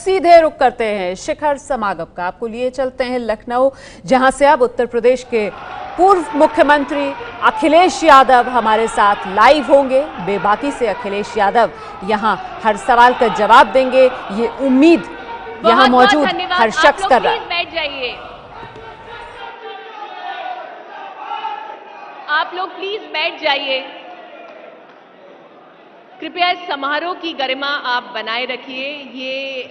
सीधे रुख करते हैं शिखर समागम का। आपको लिए चलते हैं लखनऊ, जहां से अब उत्तर प्रदेश के पूर्व मुख्यमंत्री अखिलेश यादव हमारे साथ लाइव होंगे। बेबाकी से अखिलेश यादव यहां हर सवाल का जवाब देंगे, ये उम्मीद यहां मौजूद हर शख्स कर रहा है। बैठ जाइए, आप लोग प्लीज बैठ जाइए। कृपया इस समारोह की गरिमा आप बनाए रखिए। ये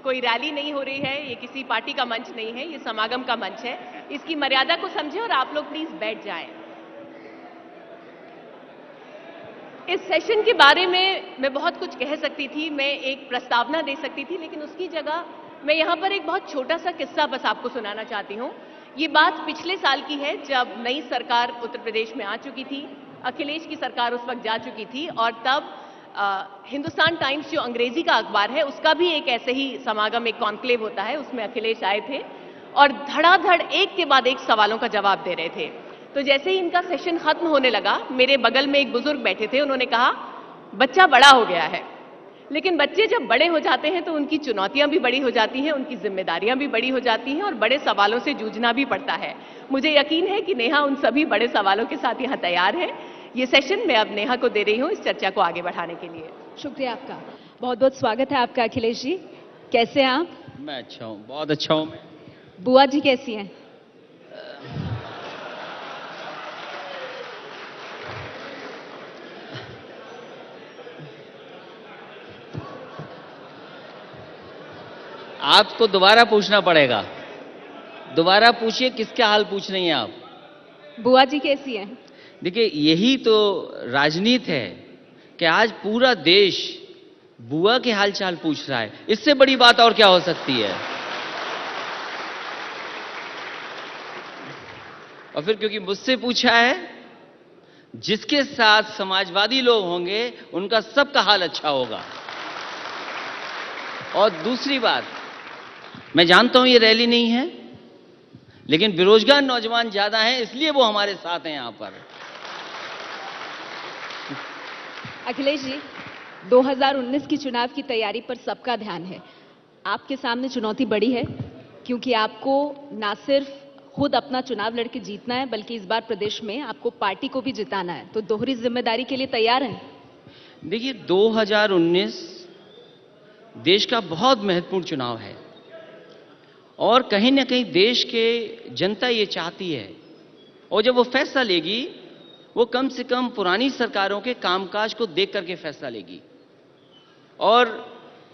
कोई रैली नहीं हो रही है, ये किसी पार्टी का मंच नहीं है, ये समागम का मंच है। इसकी मर्यादा को समझें और आप लोग प्लीज बैठ जाएं। इस सेशन के बारे में मैं बहुत कुछ कह सकती थी, मैं एक प्रस्तावना दे सकती थी, लेकिन उसकी जगह मैं यहां पर एक बहुत छोटा सा किस्सा बस आपको सुनाना चाहती हूं। ये बात पिछले साल की है, जब नई सरकार उत्तर प्रदेश में आ चुकी थी, अखिलेश की सरकार उस वक्त जा चुकी थी, और तब हिंदुस्तान टाइम्स जो अंग्रेजी का अखबार है, उसका भी एक ऐसे ही समागम, एक कॉन्क्लेव होता है, उसमें अखिलेश आए थे और धड़ाधड़ एक के बाद एक सवालों का जवाब दे रहे थे। तो जैसे ही इनका सेशन खत्म होने लगा, मेरे बगल में एक बुजुर्ग बैठे थे, उन्होंने कहा, बच्चा बड़ा हो गया है। लेकिन बच्चे जब बड़े हो जाते हैं तो उनकी चुनौतियां भी बड़ी हो जाती हैं, उनकी जिम्मेदारियां भी बड़ी हो जाती हैं और बड़े सवालों से जूझना भी पड़ता है। मुझे यकीन है कि नेहा उन सभी बड़े सवालों के साथ यहां तैयार है। ये सेशन मैं अब नेहा को दे रही हूं इस चर्चा को आगे बढ़ाने के लिए। शुक्रिया आपका, बहुत बहुत स्वागत है आपका। अखिलेश जी, कैसे हैं आप? मैं अच्छा हूं, बहुत अच्छा हूं मैं। बुआ जी कैसी हैं? आपको दोबारा पूछना पड़ेगा, दोबारा पूछिए किसके हाल पूछ रही हैं आप? बुआ जी कैसी हैं? देखिए, यही तो राजनीति है कि आज पूरा देश बुआ के हालचाल पूछ रहा है। इससे बड़ी बात और क्या हो सकती है? और फिर क्योंकि मुझसे पूछा है, जिसके साथ समाजवादी लोग होंगे उनका सबका हाल अच्छा होगा। और दूसरी बात, मैं जानता हूं ये रैली नहीं है, लेकिन बेरोजगार नौजवान ज्यादा हैं, इसलिए वो हमारे साथ हैं यहां पर। अखिलेश जी, 2019 की चुनाव की तैयारी पर सबका ध्यान है। आपके सामने चुनौती बड़ी है, क्योंकि आपको ना सिर्फ खुद अपना चुनाव लड़के जीतना है, बल्कि इस बार प्रदेश में आपको पार्टी को भी जिताना है। तो दोहरी जिम्मेदारी के लिए तैयार हैं? देखिए, 2019 देश का बहुत महत्वपूर्ण चुनाव है और कहीं ना कहीं देश के जनता ये चाहती है, और जब वो फैसला लेगी, वो कम से कम पुरानी सरकारों के कामकाज को देख करके फैसला लेगी। और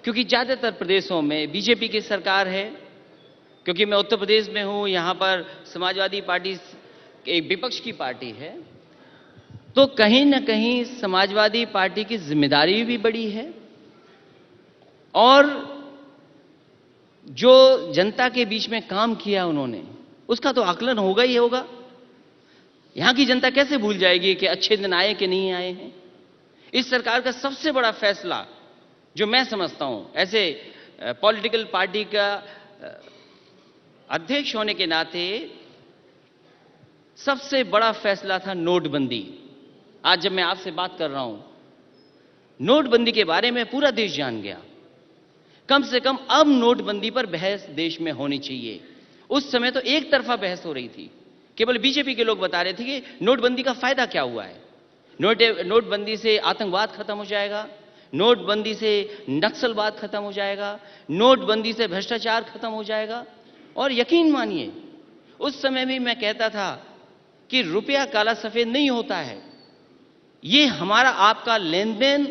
क्योंकि ज्यादातर प्रदेशों में बीजेपी की सरकार है, क्योंकि मैं उत्तर प्रदेश में हूं, यहां पर समाजवादी पार्टी एक विपक्ष की पार्टी है, तो कहीं ना कहीं समाजवादी पार्टी की जिम्मेदारी भी बड़ी है और जो जनता के बीच में काम किया उन्होंने, उसका तो आकलन होगा ही होगा। यहां की जनता कैसे भूल जाएगी कि अच्छे दिन आए कि नहीं आए हैं? इस सरकार का सबसे बड़ा फैसला जो मैं समझता हूं, ऐसे पॉलिटिकल पार्टी का अध्यक्ष होने के नाते, सबसे बड़ा फैसला था नोटबंदी। आज जब मैं आपसे बात कर रहा हूं, नोटबंदी के बारे में पूरा देश जान गया। कम से कम अब नोटबंदी पर बहस देश में होनी चाहिए। उस समय तो एक तरफा बहस हो रही थी, केवल बीजेपी के लोग बता रहे थे कि नोटबंदी का फायदा क्या हुआ है। नोटबंदी से आतंकवाद खत्म हो जाएगा, नोटबंदी से नक्सलवाद खत्म हो जाएगा, नोटबंदी से भ्रष्टाचार खत्म हो जाएगा। और यकीन मानिए, उस समय भी मैं कहता था कि रुपया काला सफेद नहीं होता है, ये हमारा आपका लेन देन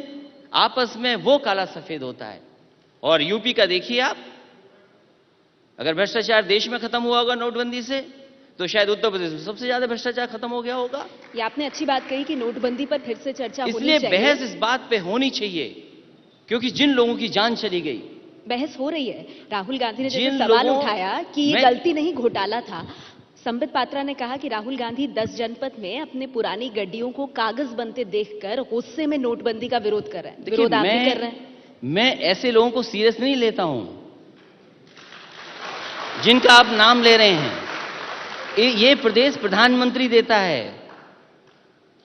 आपस में वो काला सफेद होता है। और यूपी का देखिए आप, अगर भ्रष्टाचार देश में खत्म हुआ होगा नोटबंदी से, तो शायद उत्तर प्रदेश में सबसे ज्यादा भ्रष्टाचार खत्म हो गया होगा। ये आपने अच्छी बात कही कि नोटबंदी पर फिर से चर्चा होनी इसलिए चाहिए। बहस इस बात पे होनी चाहिए, क्योंकि जिन लोगों की जान चली गई, बहस हो रही है। राहुल गांधी ने जिन जैसे सवाल लोगों- उठाया कि ये गलती नहीं घोटाला था, संबित पात्रा ने कहा कि राहुल गांधी 10 जनपद में अपने पुरानी गड्डियों को कागज बनते देखकर गुस्से में नोटबंदी का विरोध कर रहे हैं। विरोध आप भी कर रहे हैं। मैं ऐसे लोगों को सीरियस नहीं लेता हूं जिनका आप नाम ले रहे हैं। ये प्रदेश प्रधानमंत्री देता है,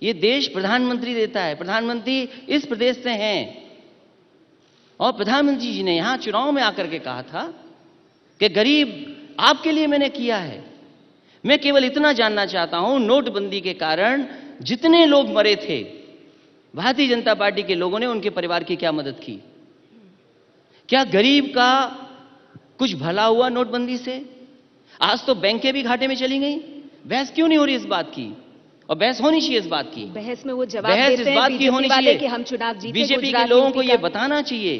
ये देश प्रधानमंत्री देता है। प्रधानमंत्री इस प्रदेश से हैं। और प्रधानमंत्री जी ने यहां चुनाव में आकर के कहा था कि गरीब आपके लिए मैंने किया है। मैं केवल इतना जानना चाहता हूं, नोटबंदी के कारण जितने लोग मरे थे, भारतीय जनता पार्टी के लोगों ने उनके परिवार की क्या मदद की? क्या गरीब का कुछ भला हुआ नोटबंदी से? आज तो बैंकें भी घाटे में चली गई। बहस क्यों नहीं हो रही इस बात की? और बहस होनी चाहिए इस बात की। बहस में वो जवाब बहस देते इस हैं बात की होनी चाहिए कि हम चुनाव जीते। बीजेपी के लोगों को यह बताना चाहिए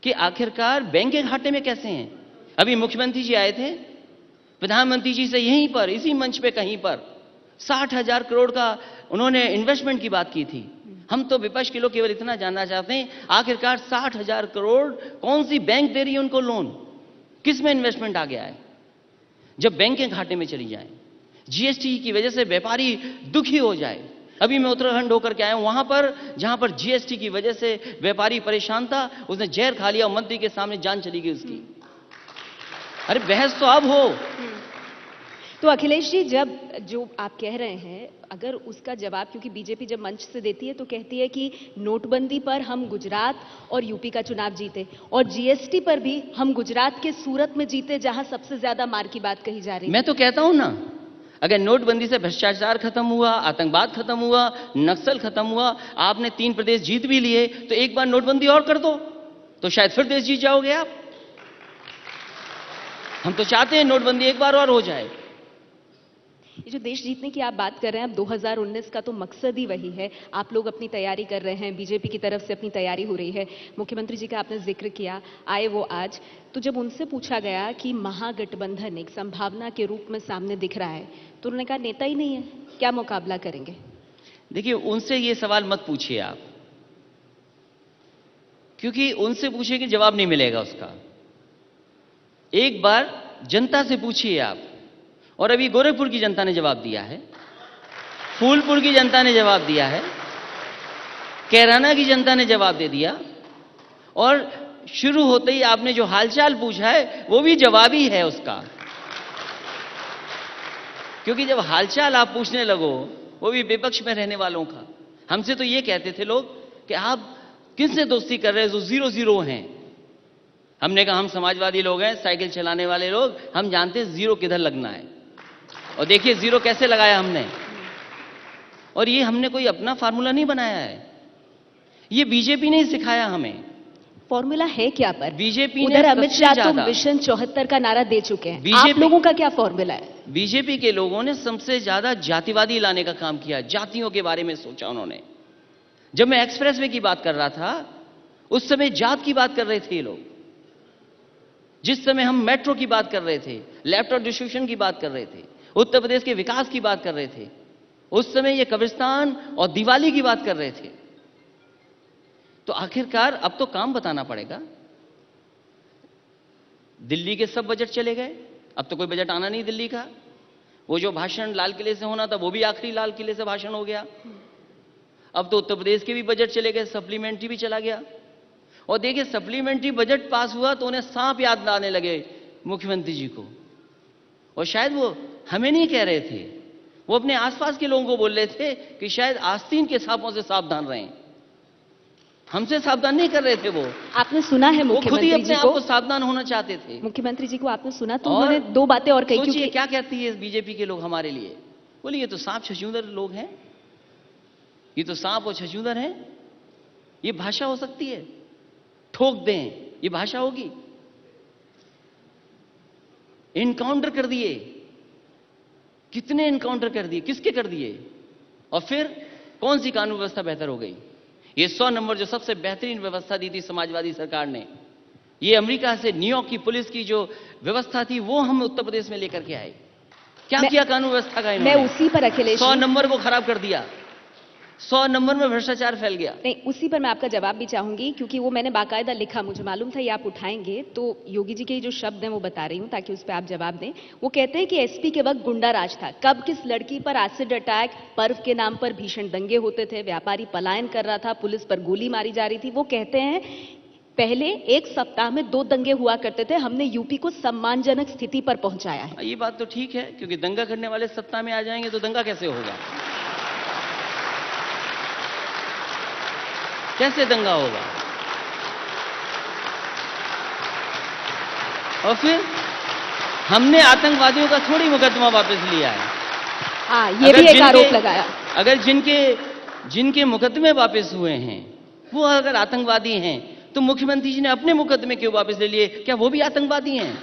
कि आखिरकार बैंकें घाटे में कैसे हैं। अभी मुख्यमंत्री जी आए थे, प्रधानमंत्री जी से यहीं पर इसी मंच पे कहीं पर 60,000 करोड़ का उन्होंने इन्वेस्टमेंट की बात की थी। हम तो विपक्ष के लोग केवल इतना जानना चाहते हैं, आखिरकार 60,000 करोड़ कौन सी बैंक दे रही है उनको लोन? किस में इन्वेस्टमेंट आ गया है? जब बैंकें घाटे में चली जाएं, जीएसटी की वजह से व्यापारी दुखी हो जाए। अभी मैं उत्तराखंड होकर के आया हूं, वहां पर जहां पर जीएसटी की वजह से व्यापारी परेशान था, उसने जहर खा लिया और मंत्री के सामने जान चली गई उसकी। अरे बहस तो अब हो। तो अखिलेश जी, जब जो आप कह रहे हैं, अगर उसका जवाब, क्योंकि बीजेपी जब मंच से देती है तो कहती है कि नोटबंदी पर हम गुजरात और यूपी का चुनाव जीते, और जीएसटी पर भी हम गुजरात के सूरत में जीते जहां सबसे ज्यादा मार की बात कही जा रही है। मैं तो कहता हूं ना, अगर नोटबंदी से भ्रष्टाचार खत्म हुआ, आतंकवाद खत्म हुआ, नक्सल खत्म हुआ, आपने 3 प्रदेश जीत भी लिए, तो एक बार नोटबंदी और कर दो तो शायद फिर देश जीत जाओगे आप। हम तो चाहते हैं नोटबंदी एक बार और हो जाए। ये जो देश जीतने की आप बात कर रहे हैं, अब 2019 का तो मकसद ही वही है। आप लोग अपनी तैयारी कर रहे हैं, बीजेपी की तरफ से अपनी तैयारी हो रही है। मुख्यमंत्री जी का आपने जिक्र किया, आए वो आज। तो जब उनसे पूछा गया कि महागठबंधन एक संभावना के रूप में सामने दिख रहा है, तो उन्होंने कहा नेता ही नहीं है, क्या मुकाबला करेंगे? देखिए, उनसे ये सवाल मत पूछिए आप, क्योंकि उनसे पूछिए कि जवाब नहीं मिलेगा उसका। एक बार जनता से पूछिए आप। और अभी गोरखपुर की जनता ने जवाब दिया है, फूलपुर की जनता ने जवाब दिया है, कैराना की जनता ने जवाब दे दिया, और शुरू होते ही आपने जो हालचाल पूछा है वो भी जवाब ही है उसका। क्योंकि जब हालचाल आप पूछने लगो, वो भी विपक्ष में रहने वालों का, हमसे तो ये कहते थे लोग कि आप किससे दोस्ती कर रहे हैं जो 0-0 हैं। हमने कहा हम समाजवादी लोग हैं, साइकिल चलाने वाले लोग, हम जानते हैं जीरो किधर लगना है। और देखिए जीरो कैसे लगाया हमने। और ये हमने कोई अपना फार्मूला नहीं बनाया है, ये बीजेपी ने सिखाया हमें। फॉर्मूला है क्या? पर बीजेपी उधर ने अमित शाह तो मिशन 74 का नारा दे चुके हैं, आप लोगों का क्या फॉर्मूला है? बीजेपी के लोगों ने सबसे ज्यादा जातिवादी लाने का काम किया, जातियों के बारे में सोचा उन्होंने। जब मैं एक्सप्रेसवे की बात कर रहा था, उस समय जात की बात कर रहे थे ये लोग। जिस समय हम मेट्रो की बात कर रहे थे, लैपटॉप डिस्ट्रीब्यूशन की बात कर रहे थे, उत्तर प्रदेश के विकास की बात कर रहे थे, उस समय ये कब्रिस्तान और दिवाली की बात कर रहे थे। तो आखिरकार अब तो काम बताना पड़ेगा। दिल्ली के सब बजट चले गए, अब तो कोई बजट आना नहीं दिल्ली का। वो जो भाषण लाल किले से होना था, वो भी आखिरी लाल किले से भाषण हो गया। अब तो उत्तर प्रदेश के भी बजट चले गए, सप्लीमेंट्री भी चला गया। और देखिए, सप्लीमेंट्री बजट पास हुआ तो उन्हें सांप याद आने लगे मुख्यमंत्री जी को। और शायद वो हमें नहीं कह रहे थे, वो अपने आसपास के लोगों को बोल रहे थे कि शायद आस्तीन के सांपों से सावधान रहें। हमसे सावधान नहीं कर रहे थे वो। आपने सुना है मुख्यमंत्री जी को? अपने आप को सावधान होना चाहते थे। मुख्यमंत्री जी को आपने सुना तो उन्होंने 2 बातें और कही। सोचिए क्या कहती है बीजेपी के लोग हमारे लिए। बोलिए ये तो सांप छछूंदर लोग हैं, ये तो सांप और छछूंदर हैं। ये भाषा हो सकती है? ठोक दें, ये भाषा होगी? इनकाउंटर कर दिए, कितने इनकाउंटर कर दिए, किसके कर दिए? और फिर कौन सी कानून व्यवस्था बेहतर हो गई? ये 100 नंबर जो सबसे बेहतरीन व्यवस्था दी थी समाजवादी सरकार ने, ये अमेरिका से न्यूयॉर्क की पुलिस की जो व्यवस्था थी, वो हम उत्तर प्रदेश में लेकर के आए। क्या किया कानून व्यवस्था का इन्होंने? मैं उसी पर अखिलेश 100 नंबर को खराब कर दिया, 100 नंबर में भ्रष्टाचार फैल गया। नहीं, उसी पर मैं आपका जवाब भी चाहूंगी, क्योंकि वो मैंने बाकायदा लिखा, मुझे मालूम था ये आप उठाएंगे। तो योगी जी के जो शब्द हैं वो बता रही हूं ताकि उस पर आप जवाब दें। वो कहते हैं कि एसपी के वक्त गुंडा राज था, कब किस लड़की पर एसिड अटैक, पर्व के नाम पर भीषण दंगे होते थे, व्यापारी पलायन कर रहा था, पुलिस पर गोली मारी जा रही थी। वो कहते हैं पहले 1 सप्ताह में 2 दंगे हुआ करते थे, हमने यूपी को सम्मानजनक स्थिति पर पहुंचाया है। ये बात तो ठीक है, क्योंकि दंगा करने वाले सत्ता में आ जाएंगे तो दंगा कैसे होगा? कैसे दंगा होगा? और फिर हमने आतंकवादियों का थोड़ी मुकदमा वापस लिया है। हाँ, ये भी एक आरोप लगाया। अगर जिनके मुकदमे वापस हुए हैं वो अगर आतंकवादी हैं, तो मुख्यमंत्री जी ने अपने मुकदमे क्यों वापस ले लिए? क्या वो भी आतंकवादी हैं?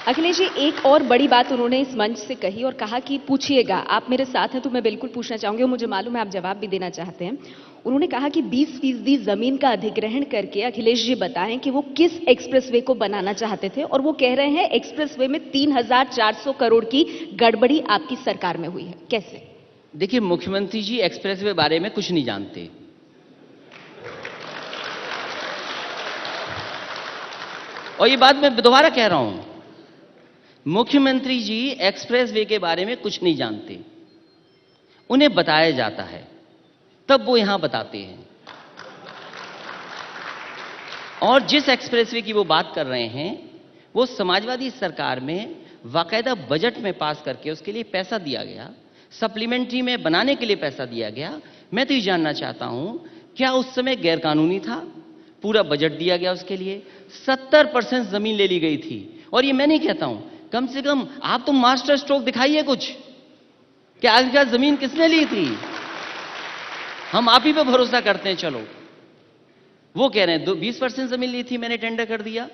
अखिलेश जी, एक और बड़ी बात उन्होंने इस मंच से कही और कहा कि पूछिएगा, आप मेरे साथ हैं तो मैं बिल्कुल पूछना चाहूंगी और मुझे मालूम है आप जवाब भी देना चाहते हैं। उन्होंने कहा कि 20% जमीन का अधिग्रहण करके अखिलेश जी बताएं कि वो किस एक्सप्रेसवे को बनाना चाहते थे, और वो कह रहे हैं एक्सप्रेसवे में 3400 करोड़ की गड़बड़ी आपकी सरकार में हुई है। कैसे? देखिए, मुख्यमंत्री जी एक्सप्रेसवे बारे में कुछ नहीं जानते। और ये बात मैं दोबारा कह रहा हूं, मुख्यमंत्री जी एक्सप्रेसवे के बारे में कुछ नहीं जानते। उन्हें बताया जाता है तब वो यहां बताते हैं। और जिस एक्सप्रेसवे की वो बात कर रहे हैं वो समाजवादी सरकार में बाकायदा बजट में पास करके उसके लिए पैसा दिया गया, सप्लीमेंट्री में बनाने के लिए पैसा दिया गया। मैं तो ये जानना चाहता हूं, क्या उस समय गैरकानूनी था? पूरा बजट दिया गया उसके लिए, 70% जमीन ले ली गई थी। और ये मैं नहीं कहता हूं, कम से कम आप तो मास्टर स्ट्रोक दिखाइए कुछ, कि आखिरकार जमीन किसने ली थी। हम आप ही पे भरोसा करते हैं। चलो, वो कह रहे हैं 20% जमीन ली थी, मैंने टेंडर कर दिया।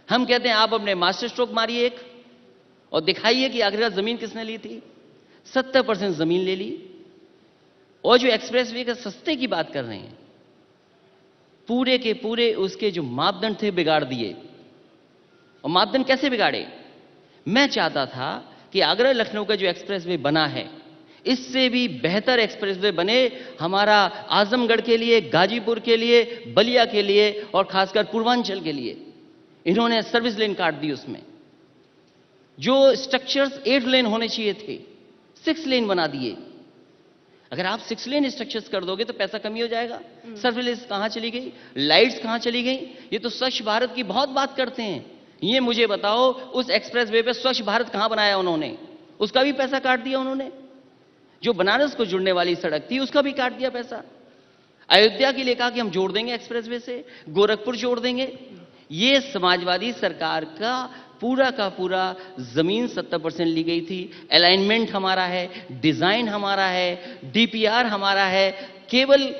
हम कहते हैं आप अपने मास्टर स्ट्रोक मारिए एक और दिखाइए कि आखिरकार जमीन किसने ली थी। 70% जमीन ले ली। और जो एक्सप्रेसवे के सस्ते की बात कर रहे हैं, पूरे के पूरे उसके जो मापदंड थे बिगाड़ दिए। और मापदंड कैसे बिगाड़े? मैं चाहता था कि आगरा लखनऊ का जो एक्सप्रेसवे बना है, इससे भी बेहतर एक्सप्रेसवे बने हमारा आजमगढ़ के लिए, गाजीपुर के लिए, बलिया के लिए और खासकर पूर्वांचल के लिए। इन्होंने सर्विस लेन काट दी उसमें। जो स्ट्रक्चर्स 8 लेन होने चाहिए थे, 6 लेन बना दिए। अगर आप 6 लेन स्ट्रक्चर्स कर दोगे तो पैसा कमी हो जाएगा। सर्विलेंस कहां चली गई? लाइट्स कहां चली गई? ये तो स्वच्छ भारत की बहुत बात करते हैं। ये मुझे बताओ, उस एक्सप्रेसवे पे स्वच्छ भारत कहां बनाया उन्होंने? उसका भी पैसा काट दिया उन्होंने। जो बनारस को जुड़ने वाली सड़क थी उसका भी काट दिया पैसा। अयोध्या के लिए कहा कि हम जोड़ देंगे एक्सप्रेसवे से, गोरखपुर जोड़ देंगे। ये समाजवादी सरकार का पूरा जमीन 70% ली गई थी। अलाइनमेंट हमारा है, डिजाइन हमारा है, डीपीआर हमारा है। केवल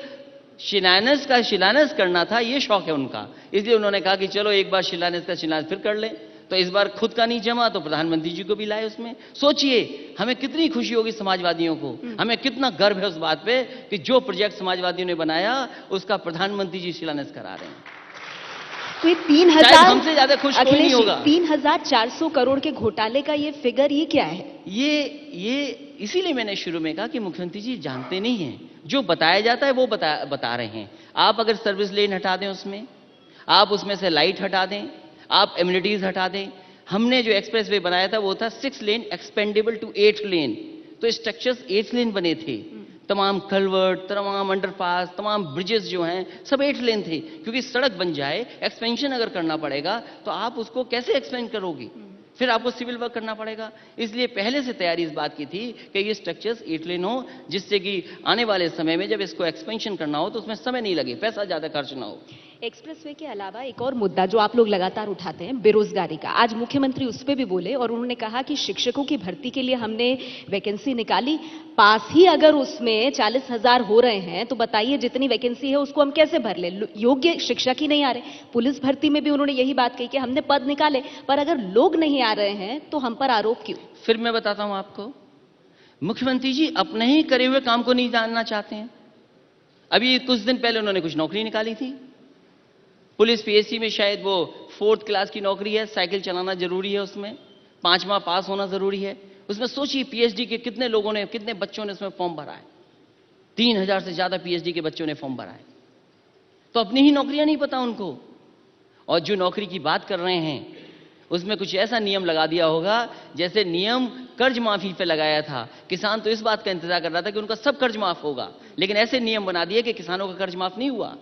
शिलान्यास करना था, ये शौक है उनका। इसलिए उन्होंने कहा कि चलो एक बार शिलान्यास फिर कर लें। तो इस बार खुद का नहीं जमा तो प्रधानमंत्री जी को भी लाए उसमें। सोचिए हमें कितनी खुशी होगी समाजवादियों को, हमें कितना गर्व है उस बात पे कि जो प्रोजेक्ट समाजवादियों ने बनाया उसका प्रधानमंत्री जी शिलान्यास करा रहे हैं। तो ये 3000, हमसे ज्यादा खुश कोई नहीं होगा। 3400 करोड़ के घोटाले का ये फिगर, ये क्या है? ये इसीलिए मैंने शुरू में कहा कि मुख्यमंत्री जी जानते नहीं हैं। जो बताया जाता है वो बता रहे हैं। आप अगर सर्विस लेन हटा दें, उसमें आप उसमें से लाइट हटा दें, आप एमिनिटीज हटा दें। हमने जो एक्सप्रेसवे बनाया था वो था 6 लेन एक्सपेंडेबल टू 8 लेन। तो स्ट्रक्चर्स 8 लेन बने थे। तमाम कलवर्ट, तमाम अंडरपास, तमाम ब्रिजेस जो हैं सब 8 लेन थे। क्योंकि सड़क बन जाए, एक्सपेंशन अगर करना पड़ेगा तो आप उसको कैसे एक्सपेंड करोगे? फिर आपको सिविल वर्क करना पड़ेगा। इसलिए पहले से तैयारी इस बात की थी कि ये स्ट्रक्चर्स 8 लेन हो, जिससे कि आने वाले समय में जब इसको एक्सपेंशन करना हो तो उसमें समय नहीं लगे, पैसा ज्यादा खर्च ना हो। एक्सप्रेसवे के अलावा एक और मुद्दा जो आप लोग लगातार उठाते हैं, बेरोजगारी का। आज मुख्यमंत्री उस पर भी बोले और उन्होंने कहा कि शिक्षकों की भर्ती के लिए हमने वैकेंसी निकाली, पास ही अगर उसमें 40,000 हो रहे हैं तो बताइए जितनी वैकेंसी है उसको हम कैसे भर ले? योग्य शिक्षक ही नहीं आ रहे। पुलिस भर्ती में भी उन्होंने यही बात कही कि हमने पद निकाले, पर अगर लोग नहीं आ रहे हैं तो हम पर आरोप क्यों? फिर मैं बताता हूं आपको, मुख्यमंत्री जी अपने ही करे हुए काम को नहीं जानना चाहते हैं। अभी कुछ दिन पहले उन्होंने कुछ नौकरी निकाली थी पुलिस पीएससी में, शायद वो 4th क्लास की नौकरी है, साइकिल चलाना जरूरी है, उसमें 5वां पास होना जरूरी है। उसमें सोचिए पीएचडी के कितने लोगों ने, कितने बच्चों ने उसमें फॉर्म भरा है। 3000 से ज्यादा पीएचडी के बच्चों ने फॉर्म भरा है। तो अपनी ही नौकरियां नहीं पता उनको। और जो नौकरी की बात कर रहे हैं उसमें कुछ ऐसा नियम लगा दिया होगा जैसे नियम कर्ज माफी पे लगाया था। किसान तो इस बात का इंतजार कर रहा था कि उनका सब कर्ज माफ होगा, लेकिन ऐसे नियम बना दिए कि किसानों का कर्ज माफ नहीं हुआ।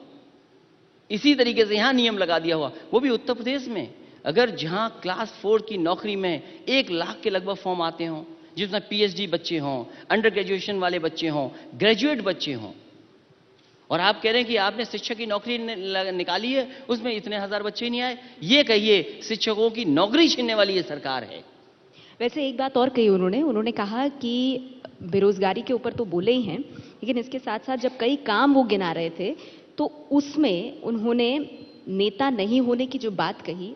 इसी तरीके से यहां नियम लगा दिया हुआ, वो भी उत्तर प्रदेश में। अगर जहां क्लास 4 की नौकरी में 1 लाख के लगभग फॉर्म आते हों, जिसमें पीएचडी बच्चे हों, अंडर ग्रेजुएशन वाले बच्चे हों, ग्रेजुएट बच्चे हों, और आप कह रहे हैं कि आपने शिक्षक की नौकरी निकाली है, उसमें इतने हजार बच्चे नहीं आए। ये कहिए शिक्षकों की नौकरी छीनने वाली ये सरकार है। वैसे एक बात और कही उन्होंने कहा कि बेरोजगारी के ऊपर तो बोले ही हैं, लेकिन इसके साथ साथ जब कई काम वो गिना रहे थे तो उसमें उन्होंने नेता नहीं होने की जो बात कही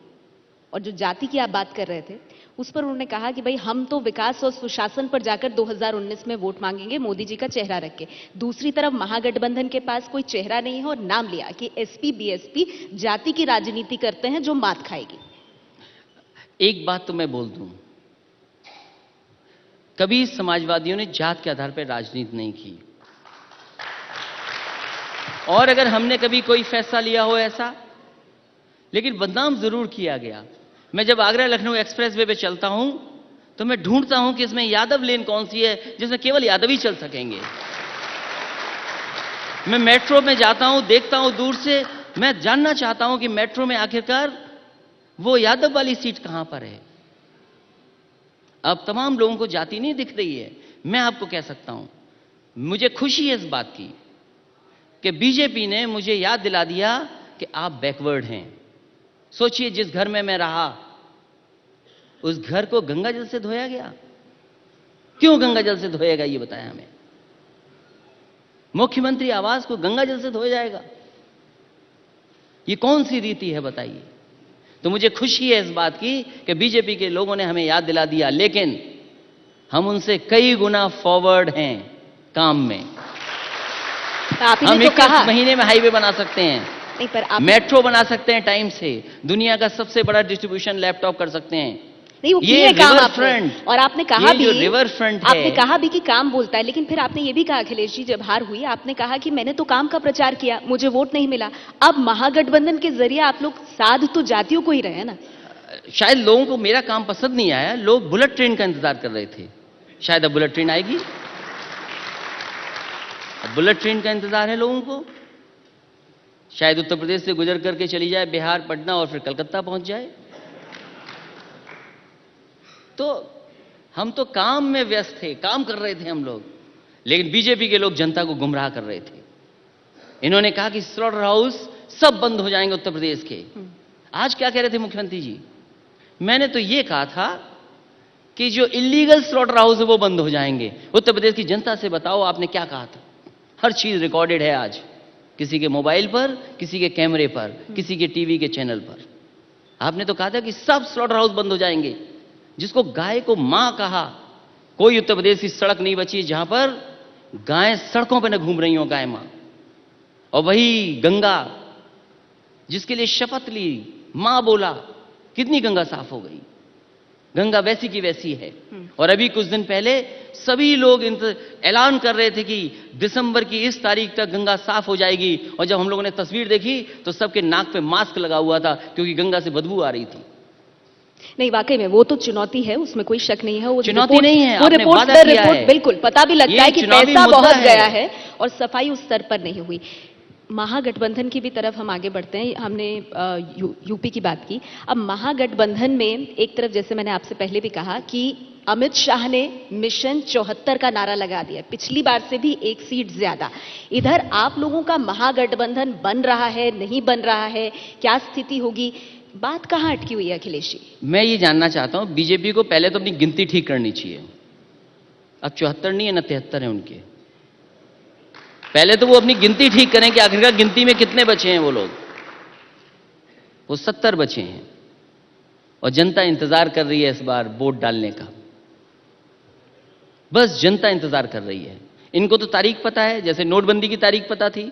और जो जाति की आप बात कर रहे थे उस पर उन्होंने कहा कि भाई हम तो विकास और सुशासन पर जाकर 2019 में वोट मांगेंगे मोदी जी का चेहरा रख के। दूसरी तरफ महागठबंधन के पास कोई चेहरा नहीं है और नाम लिया कि एसपी बीएसपी जाति की राजनीति करते हैं जो मात खाएगी। एक बात तो मैं बोल दूं, कभी समाजवादियों ने जात के आधार पर राजनीति नहीं की, और अगर हमने कभी कोई फैसला लिया हो ऐसा, लेकिन बदनाम जरूर किया गया। मैं जब आगरा लखनऊ एक्सप्रेसवे पे चलता हूं तो मैं ढूंढता हूं कि इसमें यादव लेन कौन सी है जिसमें केवल यादव ही चल सकेंगे। मैं मेट्रो में जाता हूं, देखता हूं दूर से, मैं जानना चाहता हूं कि मेट्रो में आखिरकार वो यादव वाली सीट कहां पर है। अब तमाम लोगों को जाति नहीं दिख रही है। मैं आपको कह सकता हूं, मुझे खुशी है इस बात की कि बीजेपी ने मुझे याद दिला दिया कि आप बैकवर्ड हैं। सोचिए, जिस घर में मैं रहा उस घर को गंगा जल से धोया गया। क्यों गंगा जल से धोएगा ये बताया हमें। मुख्यमंत्री आवास को गंगा जल से धोया जाएगा, ये कौन सी रीति है बताइए। तो मुझे खुशी है इस बात की कि बीजेपी के लोगों ने हमें याद दिला दिया, लेकिन हम उनसे कई गुना फॉरवर्ड हैं काम में। हम 21 महीने में हाईवे बना सकते हैं, नहीं पर आप मेट्रो बना सकते हैं टाइम से, दुनिया का सबसे बड़ा डिस्ट्रीब्यूशन लैपटॉप कर सकते हैं। नहीं, वो ये काम रिवर आपने, फ्रंट, और आपने कहा भी, रिवर फ्रंट आपने है। कहा भी कि काम बोलता है, लेकिन फिर आपने ये भी कहा अखिलेश जी, जब हार हुई आपने कहा कि मैंने तो काम का प्रचार किया, मुझे वोट नहीं मिला। अब महागठबंधन के जरिए आप लोग साध तो जातियों को ही रहे हैं ना। शायद लोगों को मेरा काम पसंद नहीं आया, लोग बुलेट ट्रेन का इंतजार कर रहे थे। शायद अब बुलेट ट्रेन आएगी, अब बुलेट ट्रेन का इंतजार है लोगों को। शायद उत्तर प्रदेश से गुजर करके चली जाए बिहार, पटना और फिर कलकत्ता पहुंच जाए। तो हम तो काम में व्यस्त थे, काम कर रहे थे हम लोग, लेकिन बीजेपी के लोग जनता को गुमराह कर रहे थे। इन्होंने कहा कि स्लॉटर हाउस सब बंद हो जाएंगे उत्तर प्रदेश के। आज क्या कह रहे थे मुख्यमंत्री जी? मैंने तो ये कहा था कि जो इलीगल स्लॉटर हाउस है वो बंद हो जाएंगे। उत्तर प्रदेश की जनता से बताओ आपने क्या कहा था। हर चीज रिकॉर्डेड है आज, किसी के मोबाइल पर, किसी के कैमरे पर, किसी के टीवी के चैनल पर। आपने तो कहा था कि सब स्लॉटर हाउस बंद हो जाएंगे। जिसको गाय को मां कहा, कोई उत्तर प्रदेश की सड़क नहीं बची जहां पर गायें सड़कों पर न घूम रही हो, गाय मां। और वही गंगा जिसके लिए शपथ ली, मां बोला, कितनी गंगा साफ हो गई। गंगा वैसी की वैसी है। और अभी कुछ दिन पहले सभी लोग ऐलान कर रहे थे कि दिसंबर की इस तारीख तक गंगा साफ हो जाएगी, और जब हम लोगों ने तस्वीर देखी तो सबके नाक पे मास्क लगा हुआ था क्योंकि गंगा से बदबू आ रही थी। नहीं, वाकई में वो तो चुनौती है, उसमें कोई शक नहीं है। वो चुनौती नहीं है, वो आपने रिपोर्ट वादा दर किया रिपोर्ट है। बिल्कुल पता भी लगता है कि पैसा बहुत गया है और सफाई उस स्तर पर नहीं हुई। महागठबंधन की भी तरफ हम आगे बढ़ते हैं। हमने यूपी की बात की, अब महागठबंधन में एक तरफ जैसे मैंने आपसे पहले भी कहा कि अमित शाह ने मिशन 74 का नारा लगा दिया, पिछली बार से भी 1 सीट ज्यादा। इधर आप लोगों का महागठबंधन बन रहा है, नहीं बन रहा है, क्या स्थिति होगी, बात कहां अटकी हुई है अखिलेश जी? मैं ये जानना चाहता हूं, बीजेपी को पहले तो अपनी गिनती ठीक करनी चाहिए। अब 74 नहीं है ना 73 है उनके। पहले तो वो अपनी गिनती ठीक करें कि आखिरकार गिनती में कितने बचे हैं वो लोग। वो 70 बचे हैं और जनता इंतजार कर रही है इस बार वोट डालने का। बस जनता इंतजार कर रही है। इनको तो तारीख पता है, जैसे नोटबंदी की तारीख पता थी।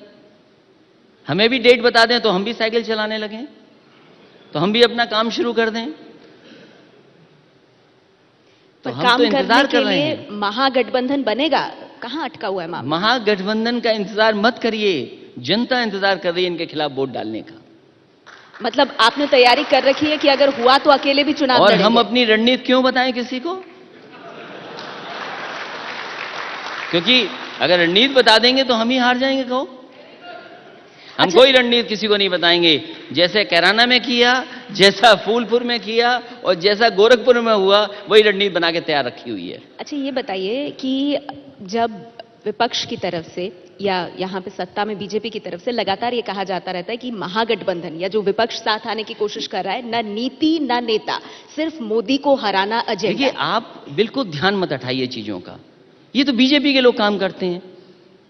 हमें भी डेट बता दें तो हम भी साइकिल चलाने लगें, तो हम भी अपना काम शुरू कर दें। तो हम तो इंतजार कर रहे हैं। महागठबंधन बनेगा, कहां अटका हुआ है मामला? महागठबंधन का इंतजार मत करिए, जनता इंतजार कर रही है इनके खिलाफ वोट डालने का। मतलब आपने तैयारी कर रखी है कि अगर हुआ तो अकेले भी चुनाव और लड़ेंगे? हम अपनी रणनीति क्यों बताएं किसी को? क्योंकि अगर रणनीति बता देंगे तो हम ही हार जाएंगे। कहो, हम अच्छा, कोई रणनीति किसी को नहीं बताएंगे। जैसे कैराना में किया, जैसा फूलपुर में किया और जैसा गोरखपुर में हुआ, वही रणनीति बना के तैयार रखी हुई है। अच्छा ये बताइए कि जब विपक्ष की तरफ से या यहाँ पे सत्ता में बीजेपी की तरफ से लगातार ये कहा जाता रहता है कि महागठबंधन या जो विपक्ष साथ आने की कोशिश कर रहा है, ना नीति ना नेता, सिर्फ मोदी को हराना देखिए, एजेंडा। आप बिल्कुल ध्यान मत हटाइए चीजों का। ये तो बीजेपी के लोग काम करते हैं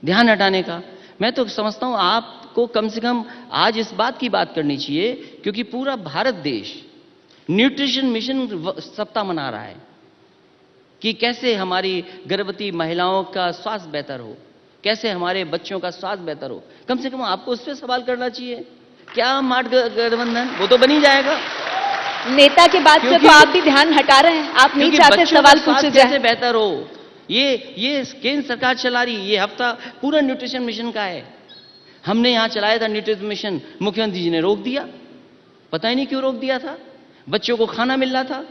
ध्यान हटाने का। मैं तो समझता हूं आपको कम से कम आज इस बात की बात करनी चाहिए, क्योंकि पूरा भारत देश न्यूट्रिशन मिशन सप्ताह मना रहा है कि कैसे हमारी गर्भवती महिलाओं का स्वास्थ्य बेहतर हो, कैसे हमारे बच्चों का स्वास्थ्य बेहतर हो। कम से कम आपको उस पर सवाल करना चाहिए। क्या माठ गठबंधन, वो तो बन ही जाएगा। नेता के बाद से तो आप भी ध्यान हटा रहे हैं, आप नहीं चाहते सवाल पूछे जाए। कैसे बेहतर हो, ये केंद्र सरकार चला रही है। ये हफ्ता पूरा न्यूट्रिशन मिशन का है। हमने यहां चलाया था न्यूट्रिशन मिशन, मुख्यमंत्री जी ने रोक दिया। पता ही नहीं क्यों रोक दिया था। बच्चों को खाना मिल रहा था,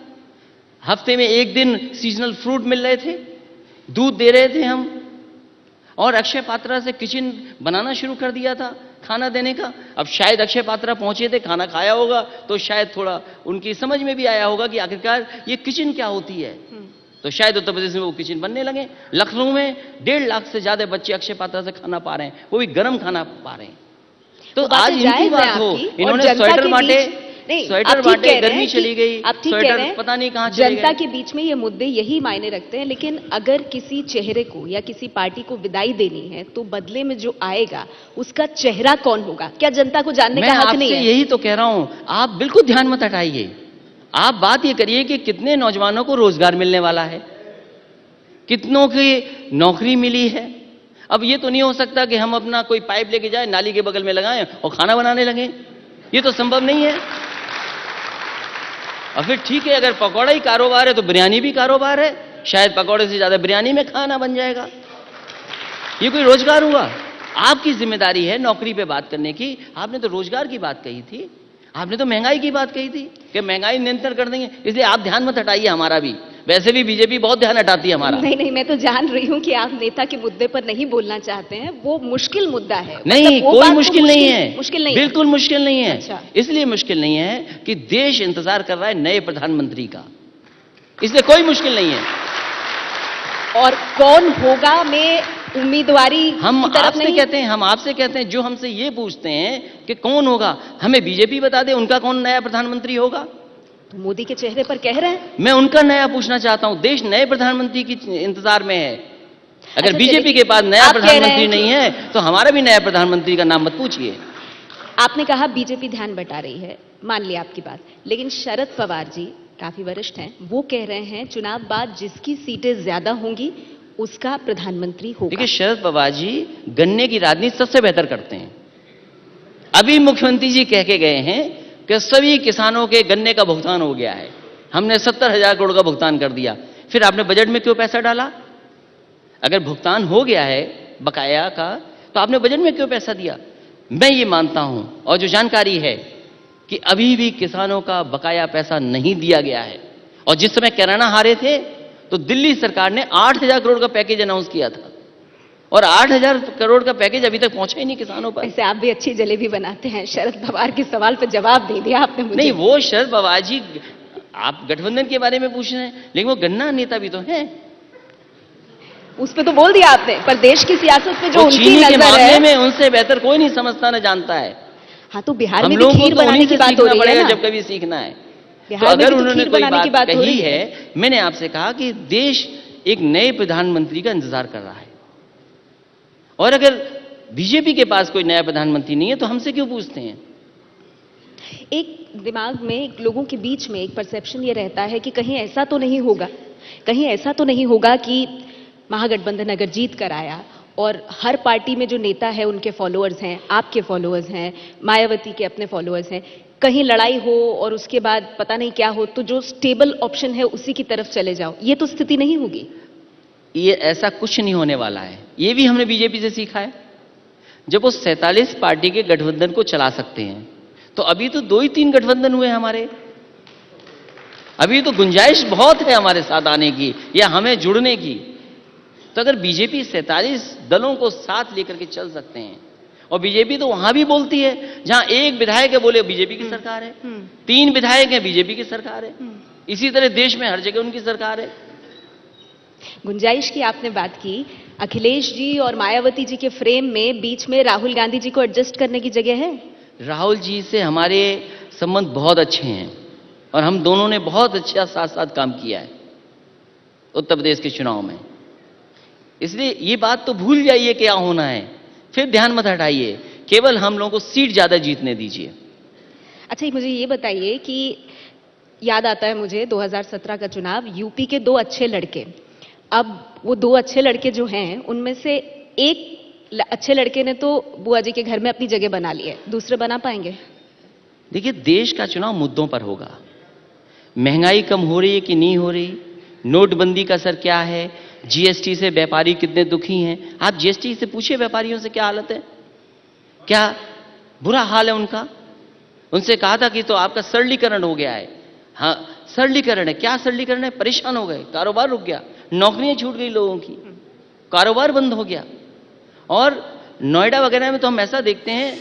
हफ्ते में एक दिन सीजनल फ्रूट मिल रहे थे, दूध दे रहे थे हम, और अक्षय पात्रा से किचन बनाना शुरू कर दिया था खाना देने का। अब शायद अक्षय पात्रा पहुंचे थे, खाना खाया होगा, तो शायद थोड़ा उनकी समझ में भी आया होगा कि आखिरकार ये किचन क्या होती है। तो शायद उत्तर प्रदेश में वो किचन बनने लगे। लखनऊ में 1.5 लाख से ज्यादा बच्चे अक्षय पात्रा से खाना पा रहे हैं, वो भी गर्म खाना पा रहे हैं। तो आज इनकी बात हो, इन्होंने स्वेटर बांटे, स्वेटर बांटे, गर्मी चली गई, आप ठीक कह स्वेटर रहे हैं, पता नहीं कहां चले गए। जनता के बीच में ये मुद्दे यही मायने रखते हैं। लेकिन अगर किसी चेहरे को या किसी पार्टी को विदाई देनी है तो बदले में जो आएगा उसका चेहरा कौन होगा, क्या जनता को जानने का हक नहीं है? यही तो कह रहा हूं, आप बिल्कुल ध्यान मत हटाइए। आप बात ये करिए कि कितने नौजवानों को रोजगार मिलने वाला है, कितनों की नौकरी मिली है। अब ये तो नहीं हो सकता कि हम अपना कोई पाइप लेके जाए, नाली के बगल में लगाएं और खाना बनाने लगे। ये तो संभव नहीं है। और फिर ठीक है, अगर पकौड़ा ही कारोबार है तो बिरयानी भी कारोबार है। शायद पकौड़े से ज्यादा बिरयानी में खाना बन जाएगा। ये कोई रोजगार हुआ? आपकी जिम्मेदारी है नौकरी पे बात करने की। आपने तो रोजगार की बात कही थी, आपने तो महंगाई की बात कही थी कि महंगाई नियंत्रण कर देंगे। इसलिए आप ध्यान मत हटाइए हमारा भी। वैसे भी बीजेपी बहुत ध्यान हटाती है हमारा। नहीं, मैं तो जान रही हूं कि आप नेता के मुद्दे पर नहीं बोलना चाहते हैं, वो मुश्किल मुद्दा है। नहीं, मतलब कोई मुश्किल नहीं है, मुश्किल नहीं, बिल्कुल मुश्किल नहीं है। अच्छा। इसलिए मुश्किल नहीं है कि देश इंतजार कर रहा है नए प्रधानमंत्री का, इसलिए कोई मुश्किल नहीं है। और कौन होगा में उम्मीदवारी हम की तरफ आपसे नहीं? कहते हैं, हम आपसे कहते हैं, जो हमसे ये पूछते हैं कि कौन होगा, हमें बीजेपी बता दे उनका कौन नया प्रधानमंत्री होगा। तो मोदी के चेहरे पर कह रहे हैं। मैं उनका नया पूछना चाहता हूं। देश नए प्रधानमंत्री की इंतजार में है। अगर अच्छा, बीजेपी के पास नया आप कह रहे हैं प्रधानमंत्री नहीं है तो हमारा भी नया प्रधानमंत्री का नाम मत पूछिए। आपने कहा बीजेपी ध्यान बटा रही है, मान लिया आपकी बात, लेकिन शरद पवार जी काफी वरिष्ठ हैं, वो कह रहे हैं चुनाव बाद जिसकी सीटें ज्यादा होंगी उसका प्रधानमंत्री होगा। देखिए, शरद पवार जी गन्ने की राजनीति सबसे बेहतर करते हैं। अभी मुख्यमंत्री जी कह के गए हैं कि सभी किसानों के गन्ने का भुगतान हो गया है, हमने 70,000 करोड़ का भुगतान कर दिया। फिर आपने बजट में क्यों पैसा डाला? अगर भुगतान हो गया है बकाया का तो आपने बजट में क्यों पैसा दिया? मैं ये मानता हूं, और जो जानकारी है कि अभी भी किसानों का बकाया पैसा नहीं दिया गया है। और जिस समय कैराना हारे थे तो दिल्ली सरकार ने 8,000 करोड़ का पैकेज अनाउंस किया था, और 8,000 करोड़ का पैकेज अभी तक पहुंचा ही नहीं किसानों पर। ऐसे आप भी अच्छी जलेबी बनाते हैं। शरद पवार के सवाल पर जवाब दे दिया आपने मुझे। नहीं, वो शरद पवार जी, आप गठबंधन के बारे में पूछ रहे हैं, लेकिन वो गन्ना नेता भी तो है। उस पे तो बोल दिया आपने, पर देश की सियासत पे जो वो उनकी चीनी के नजर मामले है। में उनसे बेहतर कोई नहीं समझता न जानता है। हाँ, तो बिहार हम में भी लोगों खीर को तो बनाने उन्हीं की से बात हो सीखना रही है पड़ेगा ना। जब कभी सीखना है। तो बिहार में अगर भी तो उन्होंने खीर कोई बनाने की बात बात हो कही रही है, मैंने आपसे कहा कि देश एक नए प्रधानमंत्री का इंतजार कर रहा है, और अगर बीजेपी के पास कोई नया प्रधानमंत्री नहीं है तो हमसे क्यों पूछते हैं? एक दिमाग में, लोगों के बीच में एक परसेप्शन ये रहता है कि कहीं ऐसा तो नहीं होगा, कहीं ऐसा तो नहीं होगा कि महागठबंधन अगर जीत कर आया और हर पार्टी में जो नेता है उनके फॉलोअर्स हैं, आपके फॉलोअर्स हैं, मायावती के अपने फॉलोअर्स हैं, कहीं लड़ाई हो और उसके बाद पता नहीं क्या हो, तो जो स्टेबल ऑप्शन है उसी की तरफ चले जाओ। ये तो स्थिति नहीं होगी। ये ऐसा कुछ नहीं होने वाला है। ये भी हमने बीजेपी से सीखा है। जब वो 47 पार्टी के गठबंधन को चला सकते हैं, तो अभी तो 2 ही 3 गठबंधन हुए हमारे। अभी तो गुंजाइश बहुत है हमारे साथ आने की या हमें जुड़ने की। तो अगर बीजेपी 47 दलों को साथ लेकर के चल सकते हैं, और बीजेपी तो वहां भी बोलती है जहां एक विधायक है बोले बीजेपी की सरकार है, 3 विधायक है बीजेपी की सरकार है, इसी तरह देश में हर जगह उनकी सरकार है। गुंजाइश की आपने बात की, अखिलेश जी और मायावती जी के फ्रेम में बीच में राहुल गांधी जी को एडजस्ट करने की जगह है? राहुल जी से हमारे संबंध बहुत अच्छे हैं और हम दोनों ने बहुत अच्छा साथ साथ काम किया है उत्तर प्रदेश के चुनाव में। इसलिए ये बात तो भूल जाइए क्या होना है, फिर ध्यान मत हटाइए, केवल हम लोगों को सीट ज्यादा जीतने दीजिए। अच्छा, मुझे ये बताइए कि याद आता है मुझे 2017 का चुनाव, यूपी के दो अच्छे लड़के, अब वो दो अच्छे लड़के जो हैं उनमें से एक अच्छे लड़के ने तो बुआ जी के घर में अपनी जगह बना ली है, दूसरे बना पाएंगे? देखिए, देश का चुनाव मुद्दों पर होगा। महंगाई कम हो रही है कि नहीं हो रही, नोटबंदी का असर क्या है, जीएसटी से व्यापारी कितने दुखी हैं। आप जीएसटी से पूछिए व्यापारियों से क्या हालत है, क्या बुरा हाल है उनका। उनसे कहा था कि तो आपका सरलीकरण हो गया है। हाँ, सरलीकरण है, क्या सरलीकरण है? परेशान हो गए, कारोबार रुक गया, नौकरियां छूट गई लोगों की, कारोबार बंद हो गया। और नोएडा वगैरह में तो हम ऐसा देखते हैं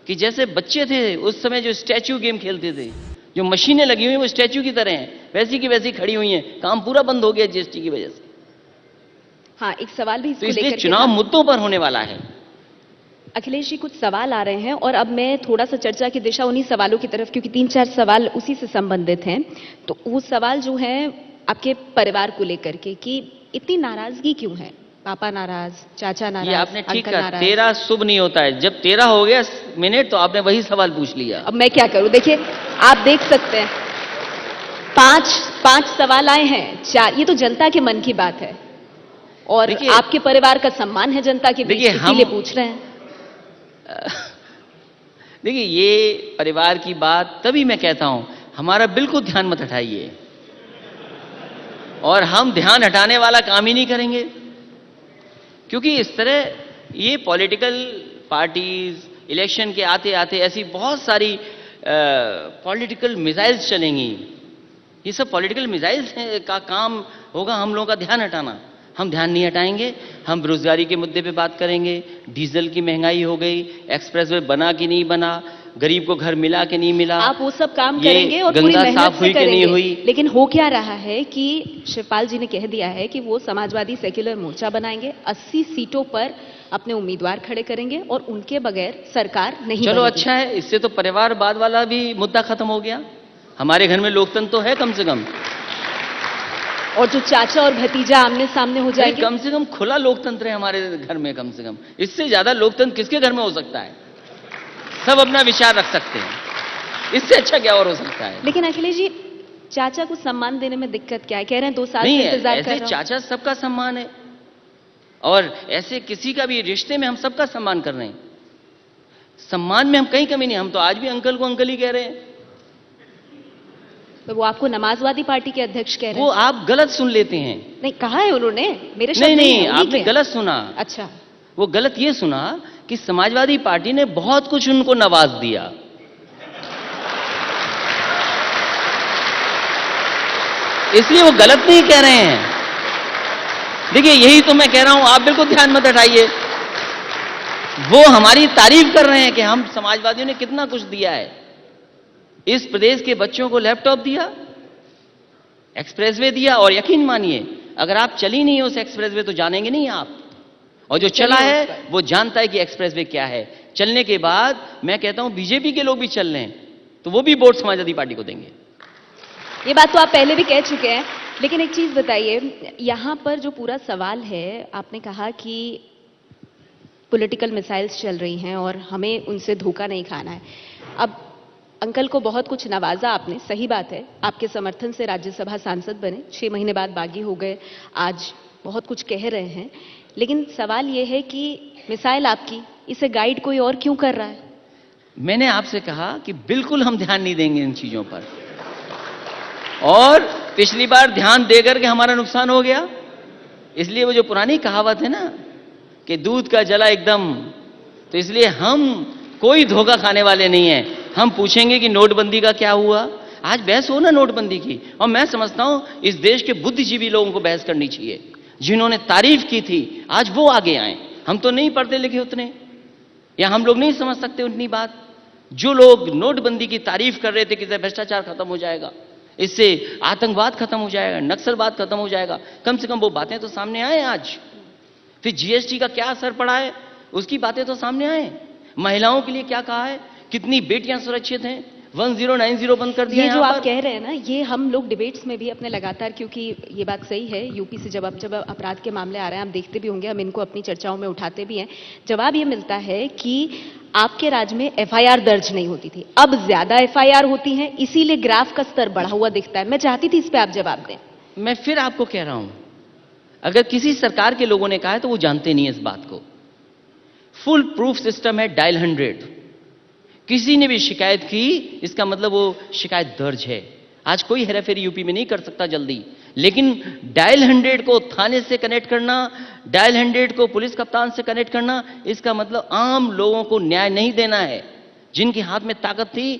कि जैसे बच्चे थे उस समय जो स्टैच्यू गेम खेलते थे, जो मशीनें लगी हुई हैं वो स्टैच्यू की तरह हैं, वैसी की वैसी खड़ी हुई हैं, काम पूरा बंद हो गया जीएसटी की वजह से। हाँ, एक सवाल भी तो इसलिए चुनाव मुद्दों पर होने वाला है। अखिलेश जी, कुछ सवाल आ रहे हैं और अब मैं थोड़ा सा चर्चा की दिशा उन्हीं सवालों की तरफ, क्योंकि 3-4 सवाल उसी से संबंधित हैं। तो वो सवाल जो है आपके परिवार को लेकर के कि इतनी नाराजगी क्यों है? पापा नाराज, चाचा नाराज, ये आपने ठीक अंकल कहा, नाराज। तेरा शुभ नहीं होता है। जब तेरा हो गया मिनट तो आपने वही सवाल पूछ लिया। अब मैं क्या करूं? देखिए, आप देख सकते हैं 5 सवाल आए हैं, 4, ये तो जनता के मन की बात है और आपके परिवार का सम्मान है जनता के बीच, इसीलिए पूछ रहे हैं। देखिए, ये परिवार की बात तभी मैं कहता हूं, हमारा बिल्कुल ध्यान मत हटाइए और हम ध्यान हटाने वाला काम ही नहीं करेंगे, क्योंकि इस तरह ये पॉलिटिकल पार्टीज इलेक्शन के आते आते ऐसी बहुत सारी पॉलिटिकल मिसाइल्स चलेंगी। ये सब पॉलिटिकल मिसाइल्स का काम होगा हम लोगों का ध्यान हटाना। हम ध्यान नहीं हटाएंगे, हम बेरोजगारी के मुद्दे पे बात करेंगे, डीजल की महंगाई हो गई, एक्सप्रेसवे बना कि नहीं बना, गरीब को घर मिला कि नहीं मिला, आप वो सब काम करेंगे और पूरी मेहनत से करेंगे। लेकिन हो क्या रहा है कि शिवपाल जी ने कह दिया है कि वो समाजवादी सेक्युलर मोर्चा बनाएंगे, 80 सीटों पर अपने उम्मीदवार खड़े करेंगे और उनके बगैर सरकार नहीं चलो बनेगी। अच्छा है, इससे तो परिवारवाद वाला भी मुद्दा खत्म हो गया। हमारे घर में लोकतंत्र तो है कम से कम, और जो चाचा और भतीजा आमने सामने हो जाएंगे, कम से कम खुला लोकतंत्र है हमारे घर में। कम से कम इससे ज्यादा लोकतंत्र किसके घर में हो सकता है? सब अपना विचार रख सकते हैं, इससे अच्छा क्या और हो सकता है? लेकिन अखिलेश जी, चाचा को सम्मान देने में दिक्कत क्या है? कह रहे हैं 2 साल से इंतजार कर रहा हूं। चाचा सबका सम्मान है और ऐसे किसी का भी रिश्ते में हम सबका सम्मान कर रहे हैं। सम्मान में हम कहीं कमी नहीं, हम तो आज भी अंकल को अंकल ही कह रहे हैं। तो वो आपको नमाजवादी पार्टी के अध्यक्ष कह रहे हैं? वो आप गलत सुन लेते हैं। नहीं, कहा है उन्होंने, मेरे शब्द नहीं, आपने गलत सुना। अच्छा, वो गलत ये सुना कि समाजवादी पार्टी ने बहुत कुछ उनको नवाज दिया। इसलिए वो गलत नहीं कह रहे हैं। देखिए, यही तो मैं कह रहा हूं, आप बिल्कुल ध्यान मत हटाइए। वो हमारी तारीफ कर रहे हैं कि हम समाजवादियों ने कितना कुछ दिया है। इस प्रदेश के बच्चों को लैपटॉप दिया, एक्सप्रेसवे दिया, और यकीन मानिए अगर आप चली नहीं है उस एक्सप्रेसवे तो जानेंगे नहीं आप, और जो चला है वो जानता है कि एक्सप्रेसवे क्या है। चलने के बाद मैं कहता हूं बीजेपी के लोग भी चल रहे हैं तो वो भी वोट समाजवादी पार्टी को देंगे। ये बात तो आप पहले भी कह चुके हैं, लेकिन एक चीज बताइए, यहां पर जो पूरा सवाल है, आपने कहा कि पॉलिटिकल मिसाइल्स चल रही हैं और हमें उनसे धोखा नहीं खाना है। अब अंकल को बहुत कुछ नवाजा आपने, सही बात है, आपके समर्थन से राज्यसभा सांसद बने, 6 महीने बाद बागी हो गए, आज बहुत कुछ कह रहे हैं, लेकिन सवाल यह है कि मिसाइल आपकी, इसे गाइड कोई और क्यों कर रहा है? मैंने आपसे कहा कि बिल्कुल हम ध्यान नहीं देंगे इन चीजों पर, और पिछली बार ध्यान देकर के हमारा नुकसान हो गया। इसलिए वो जो पुरानी कहावत है ना कि दूध का जला एकदम, तो इसलिए हम कोई धोखा खाने वाले नहीं हैं। हम पूछेंगे कि नोटबंदी का क्या हुआ। आज बहस हो ना नोटबंदी की, और मैं समझता हूं इस देश के बुद्धिजीवी लोगों को बहस करनी चाहिए। जिन्होंने तारीफ की थी आज वो आगे आए। हम तो नहीं पढ़ते लिखे उतने, या हम लोग नहीं समझ सकते उतनी बात। जो लोग नोटबंदी की तारीफ कर रहे थे कि भ्रष्टाचार खत्म हो जाएगा, इससे आतंकवाद खत्म हो जाएगा, नक्सलवाद खत्म हो जाएगा। कम से कम वो बातें तो सामने आए आज। फिर जीएसटी का क्या असर पड़ा है उसकी बातें तो सामने आए। महिलाओं के लिए क्या कहा है, कितनी बेटियां सुरक्षित हैं, 1090 बंद कर दिया। ये जो आप कह रहे हैं ना, ये हम लोग डिबेट्स में भी अपने लगातार, क्योंकि ये बात सही है, यूपी से जब अपराध के मामले आ रहे हैं, आप देखते भी होंगे, हम इनको अपनी चर्चाओं में उठाते भी हैं, जवाब ये मिलता है कि आपके राज्य में एफआईआर दर्ज नहीं होती थी, अब ज्यादा एफआईआर होती हैं, इसीलिए ग्राफ का स्तर बढ़ा हुआ दिखता है। मैं चाहती थी इस पे आप जवाब दें। मैं फिर आपको कह रहा हूं, अगर किसी सरकार के लोगों ने कहा है तो वो जानते नहीं है इस बात को। फुल प्रूफ सिस्टम है डायल 100। किसी ने भी शिकायत की, इसका मतलब वो शिकायत दर्ज है। आज कोई हेराफेरी यूपी में नहीं कर सकता जल्दी, लेकिन डायल 100 को थाने से कनेक्ट करना, डायल 100 को पुलिस कप्तान से कनेक्ट करना, इसका मतलब आम लोगों को न्याय नहीं देना है। जिनके हाथ में ताकत थी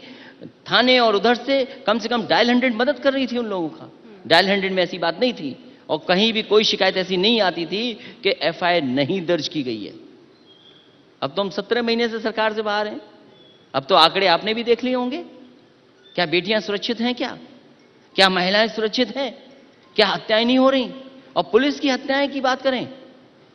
थाने और उधर से कम डायल 100 मदद कर रही थी उन लोगों का। डायल 100 में ऐसी बात नहीं थी और कहीं भी कोई शिकायत ऐसी नहीं आती थी कि एफआईआर नहीं दर्ज की गई है। अब तो हम 17 महीने से सरकार से बाहर हैं, अब तो आंकड़े आपने भी देख लिए होंगे। क्या बेटियां सुरक्षित हैं? क्या महिलाएं सुरक्षित हैं? क्या हत्याएं नहीं हो रही? और पुलिस की हत्याएं की बात करें,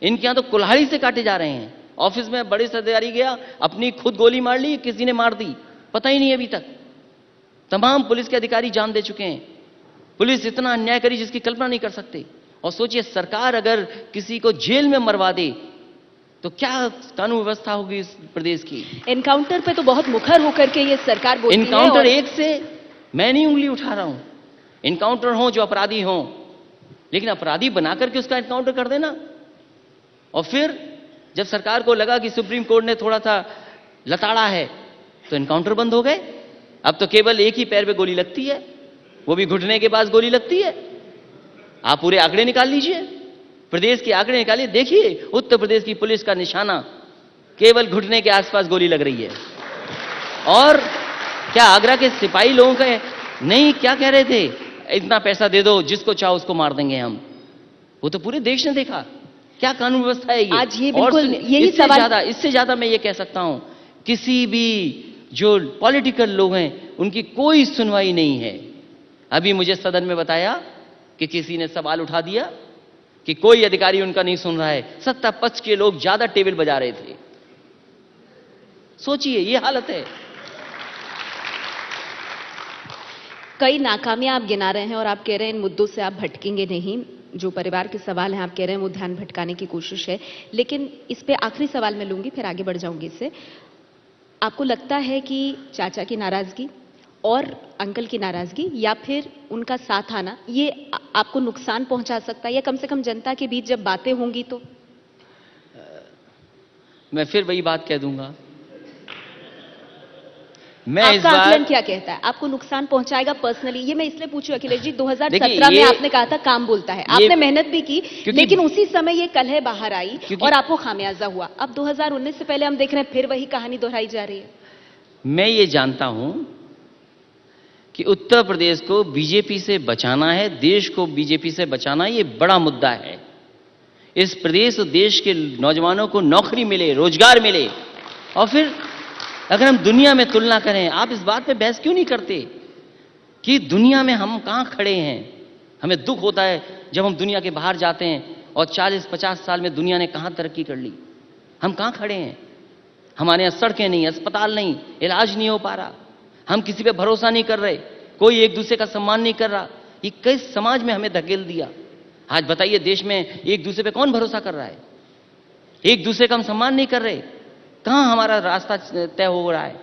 इनके यहां तो कुल्हाड़ी से काटे जा रहे हैं। ऑफिस में बड़े सरदारी गया, अपनी खुद गोली मार ली, किसी ने मार दी, पता ही नहीं अभी तक। तमाम पुलिस के अधिकारी जान दे चुके हैं। पुलिस इतना अन्याय करी जिसकी कल्पना नहीं कर सकते। और सोचिए, सरकार अगर किसी को जेल में मरवा दे तो क्या कानून व्यवस्था होगी इस प्रदेश की। एनकाउंटर पे तो बहुत मुखर होकर के ये सरकार बोलती है। एनकाउंटर एक से मैं नहीं उंगली उठा रहा हूं, एनकाउंटर हो जो अपराधी हो, लेकिन अपराधी बनाकर के उसका एनकाउंटर कर देना। और फिर जब सरकार को लगा कि सुप्रीम कोर्ट ने थोड़ा सा लताड़ा है तो एनकाउंटर बंद हो गए। अब तो केवल एक ही पैर पे गोली लगती है, वो भी घुटने के पास गोली लगती है। आप पूरे आंकड़े निकाल लीजिए, प्रदेश के आंकड़े निकालिए, देखिए उत्तर प्रदेश की पुलिस का निशाना केवल घुटने के आसपास गोली लग रही है। और क्या आगरा के सिपाही लोगों का नहीं, क्या कह रहे थे, इतना पैसा दे दो जिसको चाहो उसको मार देंगे हम। वो तो पूरे देश ने देखा। क्या कानून व्यवस्था है ये? आज ये बिल्कुल यही सवाल। इससे ज्यादा मैं ये कह सकता हूं, किसी भी जो पॉलिटिकल लोग हैं उनकी कोई सुनवाई नहीं है। अभी मुझे सदन में बताया कि किसी ने सवाल उठा दिया कि कोई अधिकारी उनका नहीं सुन रहा है। सत्ता पक्ष के लोग ज्यादा टेबल बजा रहे थे। सोचिए, ये हालत है। कई नाकामियां आप गिना रहे हैं और आप कह रहे हैं इन मुद्दों से आप भटकेंगे नहीं। जो परिवार के सवाल हैं आप कह रहे हैं वो ध्यान भटकाने की कोशिश है। लेकिन इस पे आखिरी सवाल मैं लूंगी, फिर आगे बढ़ जाऊंगी इससे। आपको लगता है कि चाचा की नाराजगी और अंकल की नाराजगी या फिर उनका साथ आना ये आपको नुकसान पहुंचा सकता है, या कम से कम जनता के बीच जब बातें होंगी तो? मैं फिर वही बात कह दूंगा। मैं आपका इस बार आकलन क्या कहता है, आपको नुकसान पहुंचाएगा पर्सनली? ये मैं इसलिए पूछूं अखिलेश जी, 2017 में आपने कहा था काम बोलता है, आपने मेहनत भी की, लेकिन उसी समय ये कलह बाहर आई और आपको खामियाजा हुआ। अब 2019 से पहले हम देख रहे हैं फिर वही कहानी दोहराई जा रही है। मैं ये जानता हूं कि उत्तर प्रदेश को बीजेपी से बचाना है, देश को बीजेपी से बचाना, ये बड़ा मुद्दा है। इस प्रदेश और देश के नौजवानों को नौकरी मिले, रोजगार मिले। और फिर अगर हम दुनिया में तुलना करें, आप इस बात पे बहस क्यों नहीं करते कि दुनिया में हम कहां खड़े हैं? हमें दुख होता है जब हम दुनिया के बाहर जाते हैं और 40-50 साल में दुनिया ने कहां तरक्की कर ली, हम कहां खड़े हैं? हमारे यहां सड़कें नहीं, अस्पताल नहीं, इलाज नहीं हो पा रहा, हम किसी पे भरोसा नहीं कर रहे, कोई एक दूसरे का सम्मान नहीं कर रहा। ये किस समाज में हमें धकेल दिया? आज बताइए, देश में एक दूसरे पे कौन भरोसा कर रहा है? एक दूसरे का हम सम्मान नहीं कर रहे, कहां हमारा रास्ता तय हो रहा है?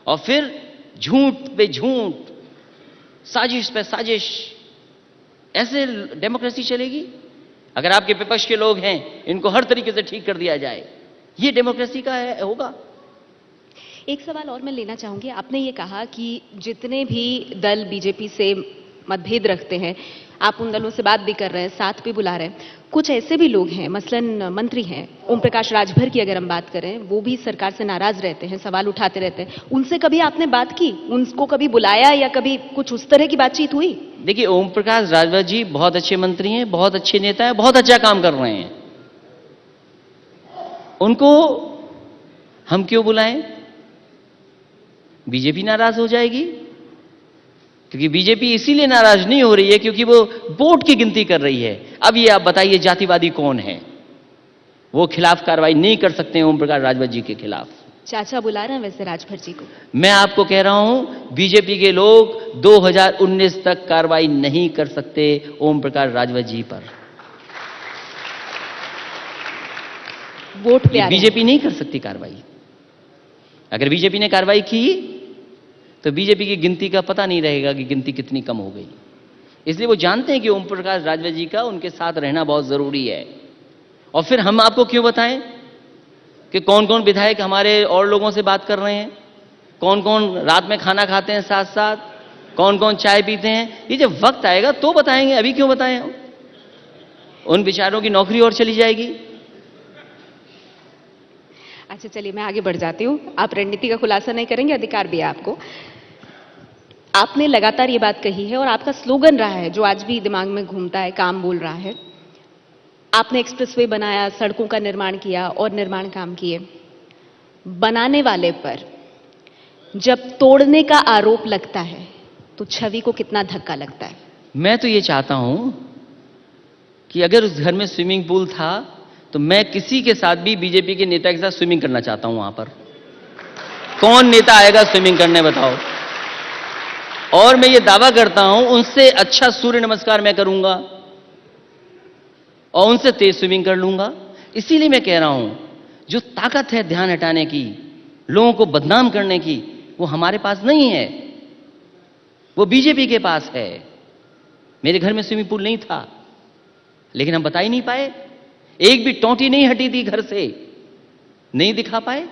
और फिर झूठ पे झूठ, साजिश पे साजिश, ऐसे डेमोक्रेसी चलेगी? अगर आपके विपक्ष के लोग हैं, इनको हर तरीके से ठीक कर दिया जाए, ये डेमोक्रेसी का होगा? एक सवाल और मैं लेना चाहूंगी। आपने ये कहा कि जितने भी दल बीजेपी से मतभेद रखते हैं, आप उन दलों से बात भी कर रहे हैं, साथ भी बुला रहे हैं। कुछ ऐसे भी लोग हैं, मसलन मंत्री हैं, ओम प्रकाश राजभर की अगर हम बात करें, वो भी सरकार से नाराज रहते हैं, सवाल उठाते रहते हैं। उनसे कभी आपने बात की, उनको कभी बुलाया या कभी कुछ उस तरह की बातचीत हुई? देखिए, ओम प्रकाश राजभर जी बहुत अच्छे मंत्री हैं, बहुत अच्छे नेता हैं, बहुत अच्छा काम कर रहे हैं। उनको हम क्यों बुलाएं? बीजेपी नाराज हो जाएगी? क्योंकि बीजेपी इसीलिए नाराज नहीं हो रही है क्योंकि वो वोट की गिनती कर रही है। अब ये आप बताइए जातिवादी कौन है? वो खिलाफ कार्रवाई नहीं कर सकते ओम प्रकाश राजभर जी के खिलाफ। चाचा बुला रहे हैं वैसे राजभर जी को। मैं आपको कह रहा हूं बीजेपी के लोग 2019 तक कार्रवाई नहीं कर सकते ओम प्रकाश राजभर जी पर। वोट पे आ रहे हैं। बीजेपी नहीं कर सकती कार्रवाई। अगर बीजेपी ने कार्रवाई की तो बीजेपी की गिनती का पता नहीं रहेगा कि गिनती कितनी कम हो गई। इसलिए वो जानते हैं कि ओम प्रकाश राजभर जी का उनके साथ रहना बहुत जरूरी है। और फिर हम आपको क्यों बताएं कि कौन कौन विधायक हमारे और लोगों से बात कर रहे हैं, कौन कौन रात में खाना खाते हैं साथ साथ, कौन कौन चाय पीते हैं। ये जब वक्त आएगा तो बताएंगे, अभी क्यों बताएं हम? उन बेचारों की नौकरी और चली जाएगी। अच्छा चलिए मैं आगे बढ़ जाती हूँ। आप रणनीति का खुलासा नहीं करेंगे, अधिकार भी है आपको। आपने लगातार ये बात कही है और आपका स्लोगन रहा है जो आज भी दिमाग में घूमता है, काम बोल रहा है। आपने एक्सप्रेसवे बनाया, सड़कों का निर्माण किया और निर्माण काम किए। बनाने वाले पर जब तोड़ने का आरोप लगता है तो छवि को कितना धक्का लगता है? मैं तो ये चाहता हूं कि अगर उस घर में स्विमिंग पूल था तो मैं किसी के साथ भी बीजेपी के नेता के साथ स्विमिंग करना चाहता हूं। वहां पर कौन नेता आएगा स्विमिंग करने बताओ? और मैं ये दावा करता हूं उनसे अच्छा सूर्य नमस्कार मैं करूंगा और उनसे तेज स्विमिंग कर लूंगा। इसीलिए मैं कह रहा हूं जो ताकत है ध्यान हटाने की, लोगों को बदनाम करने की, वो हमारे पास नहीं है, वो बीजेपी के पास है। मेरे घर में स्विमिंग पूल नहीं था लेकिन हम बता ही नहीं पाए। एक भी टोंटी नहीं हटी थी घर से, नहीं दिखा पाए।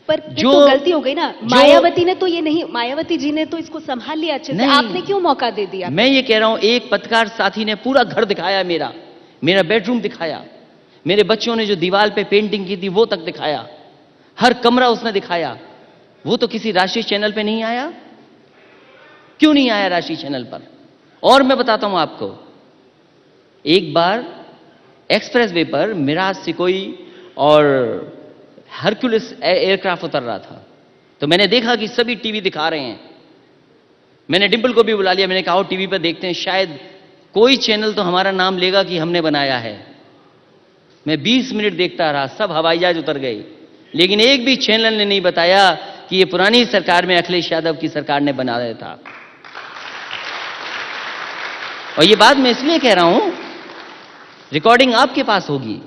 पर जो तो गलती हो गई ना। मायावती ने तो ये नहीं, मायावती जी ने तो इसको संभाल लिया अच्छे से। आपने क्यों मौका दे दिया? मैं ये कह रहा हूं एक पत्रकार साथी ने पूरा घर दिखाया, मेरा बेडरूम दिखाया, मेरे बच्चों ने जो दीवार पे पेंटिंग की थी वो तक दिखाया, हर कमरा उसने दिखाया। वो तो किसी राष्ट्रीय चैनल पे नहीं आया। क्यों नहीं आया राष्ट्रीय चैनल पर? और मैं बताता हूं आपको, एक बार एक्सप्रेसवे पर मिराज सिकोई और हरक्यूलिस एयरक्राफ्ट उतर रहा था तो मैंने देखा कि सभी टीवी दिखा रहे हैं। मैंने डिंपल को भी बुला लिया, मैंने कहा आओ टीवी पर देखते हैं, शायद कोई चैनल तो हमारा नाम लेगा कि हमने बनाया है। मैं 20 मिनट देखता रहा, सब हवाई जहाज उतर गए, लेकिन एक भी चैनल ने नहीं बताया कि ये पुरानी सरकार में अखिलेश यादव की सरकार ने बनाया था। और ये बात मैं इसलिए कह रहा हूं, रिकॉर्डिंग आपके पास होगी,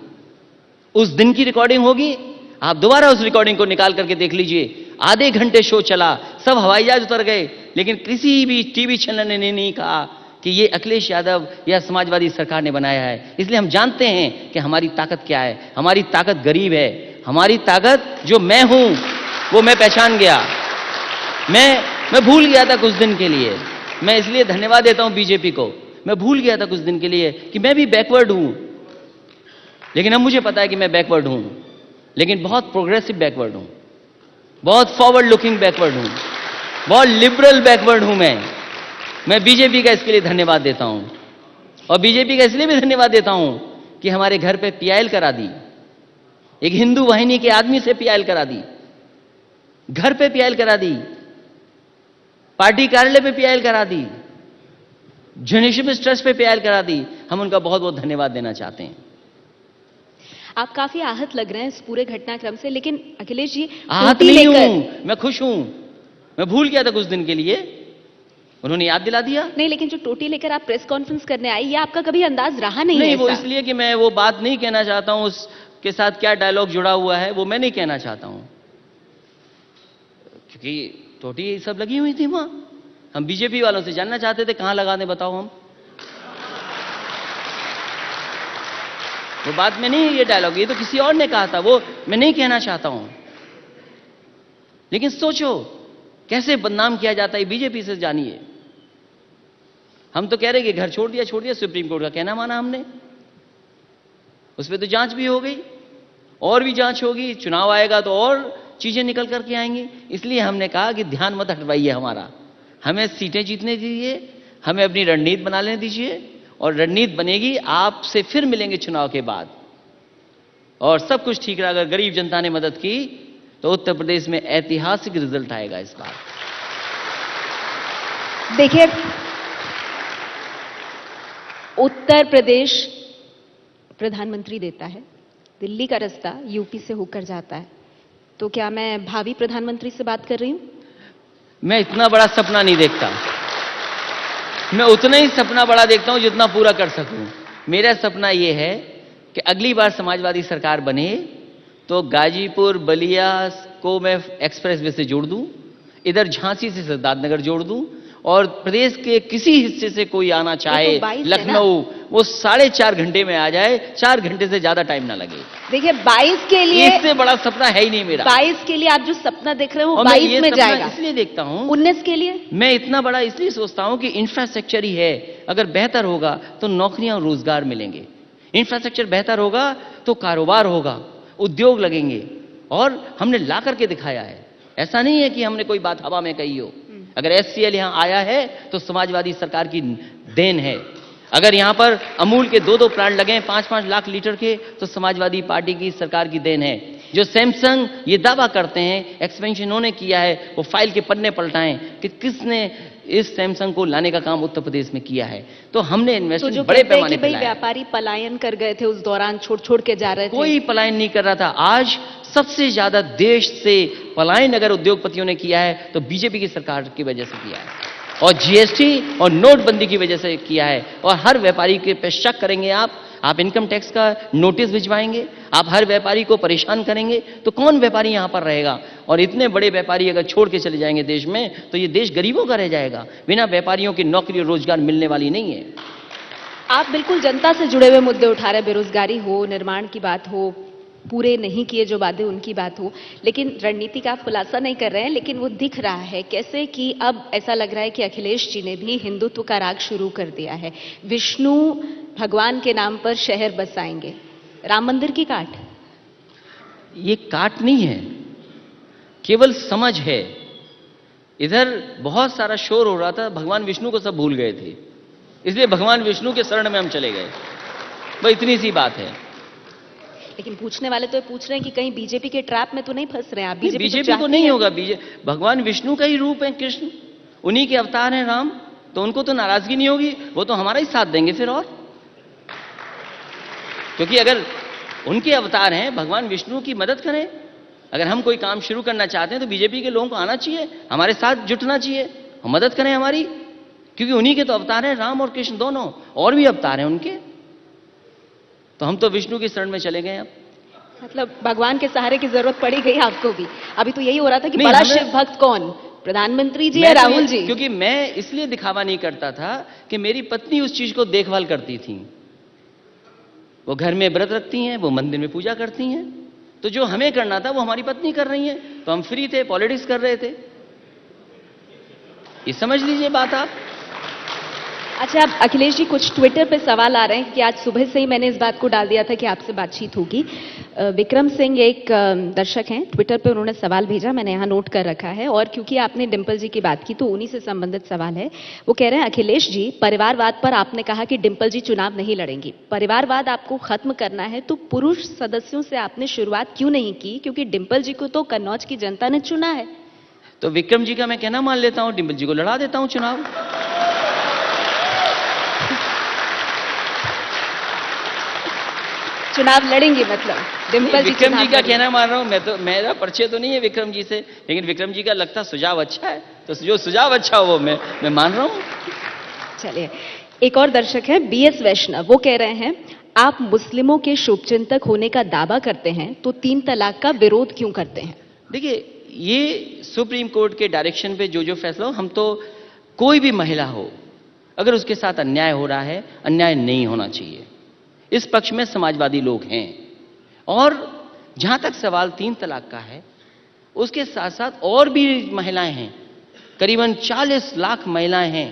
उस दिन की रिकॉर्डिंग होगी, आप दोबारा उस रिकॉर्डिंग को निकाल करके देख लीजिए। आधे घंटे शो चला, सब हवाई जहाज उतर गए, लेकिन किसी भी टीवी चैनल ने नहीं कहा कि ये अखिलेश यादव या समाजवादी सरकार ने बनाया है। इसलिए हम जानते हैं कि हमारी ताकत क्या है। हमारी ताकत गरीब है। हमारी ताकत जो मैं हूं वो मैं पहचान गया। मैं भूल गया था कुछ दिन के लिए। मैं इसलिए धन्यवाद देता हूं बीजेपी को। मैं भूल गया था कुछ दिन के लिए कि मैं भी बैकवर्ड हूं, लेकिन अब मुझे पता है कि मैं बैकवर्ड हूं, लेकिन बहुत प्रोग्रेसिव बैकवर्ड हूं, बहुत फॉरवर्ड लुकिंग बैकवर्ड हूं, बहुत लिबरल बैकवर्ड हूं। मैं बीजेपी का इसके लिए धन्यवाद देता हूं। और बीजेपी का इसलिए भी धन्यवाद देता हूं कि हमारे घर पे पीआईएल करा दी, एक हिंदू वाहिनी के आदमी से पीआईएल करा दी, घर पे पीआईएल करा दी, पार्टी कार्यालय पे पीआईएल करा दी, जुडिशियल ट्रस्ट पे पीआईएल करा दी। हम उनका बहुत बहुत धन्यवाद देना चाहते हैं। आप काफी आहत लग रहे हैं इस पूरे घटनाक्रम से, लेकिन अखिलेश जी आहत नहीं हूं, मैं खुश हूं। मैं भूल गया था कुछ दिन के लिए, उन्होंने याद दिला दिया। नहीं, लेकिन जो टोटी लेकर आप प्रेस कॉन्फ्रेंस करने आई, ये आपका कभी अंदाज रहा नहीं है? नहीं, वो इसलिए कि मैं वो बात नहीं कहना चाहता हूं, उसके साथ क्या डायलॉग जुड़ा हुआ है वो मैं नहीं कहना चाहता हूं, क्योंकि टोटी सब लगी हुई थी वहां। हम बीजेपी वालों से जानना चाहते थे कहां लगा दें, बताओ। हम वो बात में नहीं, ये डायलॉग ये तो किसी और ने कहा था, वो मैं नहीं कहना चाहता हूं। लेकिन सोचो कैसे बदनाम किया जाता है बीजेपी से, जानिए। हम तो कह रहे कि घर छोड़ दिया, सुप्रीम कोर्ट का कहना माना हमने, उस पर तो जांच भी हो गई, और भी जांच होगी, चुनाव आएगा तो और चीजें निकल करके आएंगी। इसलिए हमने कहा कि ध्यान मत हटवाइए हमारा, हमें सीटें जीतने दीजिए, हमें अपनी रणनीति बना लेने दीजिए, और रणनीति बनेगी, आपसे फिर मिलेंगे चुनाव के बाद, और सब कुछ ठीक रहा। अगर गरीब जनता ने मदद की तो उत्तर प्रदेश में ऐतिहासिक रिजल्ट आएगा इस बार। देखिए उत्तर प्रदेश प्रधानमंत्री देता है, दिल्ली का रास्ता यूपी से होकर जाता है, तो क्या मैं भावी प्रधानमंत्री से बात कर रही हूं? मैं इतना बड़ा सपना नहीं देखता। मैं उतना ही सपना बड़ा देखता हूं जितना पूरा कर सकूं। मेरा सपना यह है कि अगली बार समाजवादी सरकार बने तो गाजीपुर बलिया को मैं एक्सप्रेसवे से जोड़ दूं, इधर झांसी से सिद्धार्थनगर जोड़ दूं, और प्रदेश के किसी हिस्से से कोई आना चाहे लखनऊ, वो 4.5 घंटे में आ जाए, 4 घंटे से ज्यादा टाइम ना लगे। देखिए 22 के लिए, इससे बड़ा सपना है ही नहीं मेरा। 22 के लिए आप जो सपना देख रहे हो वो और मैं 22 ये में सपना जाएगा। इसलिए देखता हूं, 19 के लिए मैं इतना बड़ा इसलिए सोचता हूं कि इंफ्रास्ट्रक्चर ही है, अगर बेहतर होगा तो नौकरियां और रोजगार मिलेंगे। इंफ्रास्ट्रक्चर बेहतर होगा तो कारोबार होगा, उद्योग लगेंगे, और हमने ला करके दिखाया है। ऐसा नहीं है कि हमने कोई बात हवा में कही हो। अगर एचसीएल यहां आया है तो समाजवादी सरकार की देन है। अगर यहां पर अमूल के 2-2 प्लांट लगे 5-5 लाख लीटर के, तो समाजवादी पार्टी की सरकार की देन है। जो सैमसंग ये दावा करते हैं एक्सपेंशन उन्होंने किया है, वो फाइल के पन्ने पलटाएं कि किसने इस सैमसंग को लाने का काम उत्तर प्रदेश में किया है। तो हमने तो इन्वेस्टमेंट जो बड़े कहते हैं पैमाने कि पर भाई लाया। व्यापारी पलायन कर गए थे उस दौरान, छोड़ के जा रहे थे। कोई पलायन नहीं कर रहा था। आज सबसे ज्यादा देश से पलायन अगर उद्योगपतियों ने किया है तो बीजेपी की सरकार की वजह से किया है, और जीएसटी और नोटबंदी की वजह से किया है। और हर व्यापारी के पे शक करेंगे आप इनकम टैक्स का नोटिस भिजवाएंगे, आप हर व्यापारी को परेशान करेंगे, तो कौन व्यापारी यहां पर रहेगा? और इतने बड़े व्यापारी अगर छोड़ के चले जाएंगे देश में, तो ये देश गरीबों का रह जाएगा। बिना व्यापारियों की नौकरी और रोजगार मिलने वाली नहीं है। आप बिल्कुल जनता से जुड़े हुए मुद्दे उठा रहे, बेरोजगारी हो, निर्माण की बात हो, पूरे नहीं किए जो वादे उनकी बात हो, लेकिन रणनीति का आप खुलासा नहीं कर रहे हैं। लेकिन वो दिख रहा है कैसे कि अब ऐसा लग रहा है कि अखिलेश जी ने भी हिंदुत्व का राग शुरू कर दिया है। विष्णु भगवान के नाम पर शहर बसाएंगे, राम मंदिर की काट। ये काट नहीं है, केवल समझ है। इधर बहुत सारा शोर हो रहा था, भगवान विष्णु को सब भूल गए थे, इसलिए भगवान विष्णु के शरण में हम चले गए। बस इतनी सी बात है। लेकिन पूछने वाले तो ये पूछ रहे हैं कि कहीं बीजेपी के ट्रैप में तो नहीं फंस रहे हैं आप? बीजेपी तो नहीं होगा। भगवान विष्णु का ही रूप है कृष्ण, उन्हीं के अवतार हैं राम, तो उनको तो नाराजगी नहीं होगी, वो तो हमारा ही साथ देंगे फिर। और क्योंकि अगर उनके अवतार हैं, भगवान विष्णु की मदद करें। अगर हम कोई काम शुरू करना चाहते हैं तो बीजेपी के लोगों को आना चाहिए, हमारे साथ जुटना चाहिए, मदद करें हमारी, क्योंकि उन्हीं के तो अवतार हैं, राम और कृष्ण दोनों, और भी अवतार हैं उनके। तो हम तो विष्णु की शरण में चले गए। अब मतलब भगवान के सहारे की जरूरत पड़ी गई आपको भी। अभी तो यही हो रहा था कि बड़ा शिव भक्त कौन, प्रधानमंत्री जी या राहुल जी? क्योंकि मैं इसलिए दिखावा नहीं करता था कि मेरी पत्नी उस चीज को देखभाल करती थी। वो घर में व्रत रखती हैं, वो मंदिर में पूजा करती हैं, तो जो हमें करना था वो हमारी पत्नी कर रही है, तो हम फ्री थे, पॉलिटिक्स कर रहे थे। ये समझ लीजिए बात आप। अच्छा, अब अखिलेश जी कुछ ट्विटर पे सवाल आ रहे हैं कि आज सुबह से ही मैंने इस बात को डाल दिया था कि आपसे बातचीत होगी। विक्रम सिंह एक दर्शक हैं, ट्विटर पे उन्होंने सवाल भेजा, मैंने यहाँ नोट कर रखा है, और क्योंकि आपने डिंपल जी की बात की तो उन्हीं से संबंधित सवाल है। वो कह रहे हैं, अखिलेश जी, परिवारवाद पर आपने कहा कि डिंपल जी चुनाव नहीं लड़ेंगी। परिवारवाद आपको खत्म करना है तो पुरुष सदस्यों से आपने शुरुआत क्यों नहीं की? क्योंकि डिंपल जी को तो कन्नौज की जनता ने चुना है। तो विक्रम जी का मैं कहना मान लेता हूं, डिंपल जी को लड़ा देता हूं चुनाव। चुनाव लड़ेंगे मतलब डिंपल जी? विक्रम जी का कहना मान रहा हूं मैं, तो मेरा परिचय तो नहीं है विक्रम जी से, लेकिन विक्रम जी का लगता सुझाव अच्छा है, तो जो सुझाव अच्छा हो वो मैं मान रहा हूं। चलिए, एक और दर्शक है बीएस वैष्णव, वो कह रहे हैं, आप मुस्लिमों के शुभचिंतक होने का दावा करते हैं तो 3 तलाक का विरोध क्यों करते हैं? देखिए, ये सुप्रीम कोर्ट के डायरेक्शन पे जो फैसला हो, हम तो कोई भी महिला हो अगर उसके साथ अन्याय हो रहा है, अन्याय नहीं होना चाहिए, इस पक्ष में समाजवादी लोग हैं। और जहां तक सवाल 3 तलाक का है, उसके साथ साथ और भी महिलाएं हैं, करीबन 40 लाख महिलाएं हैं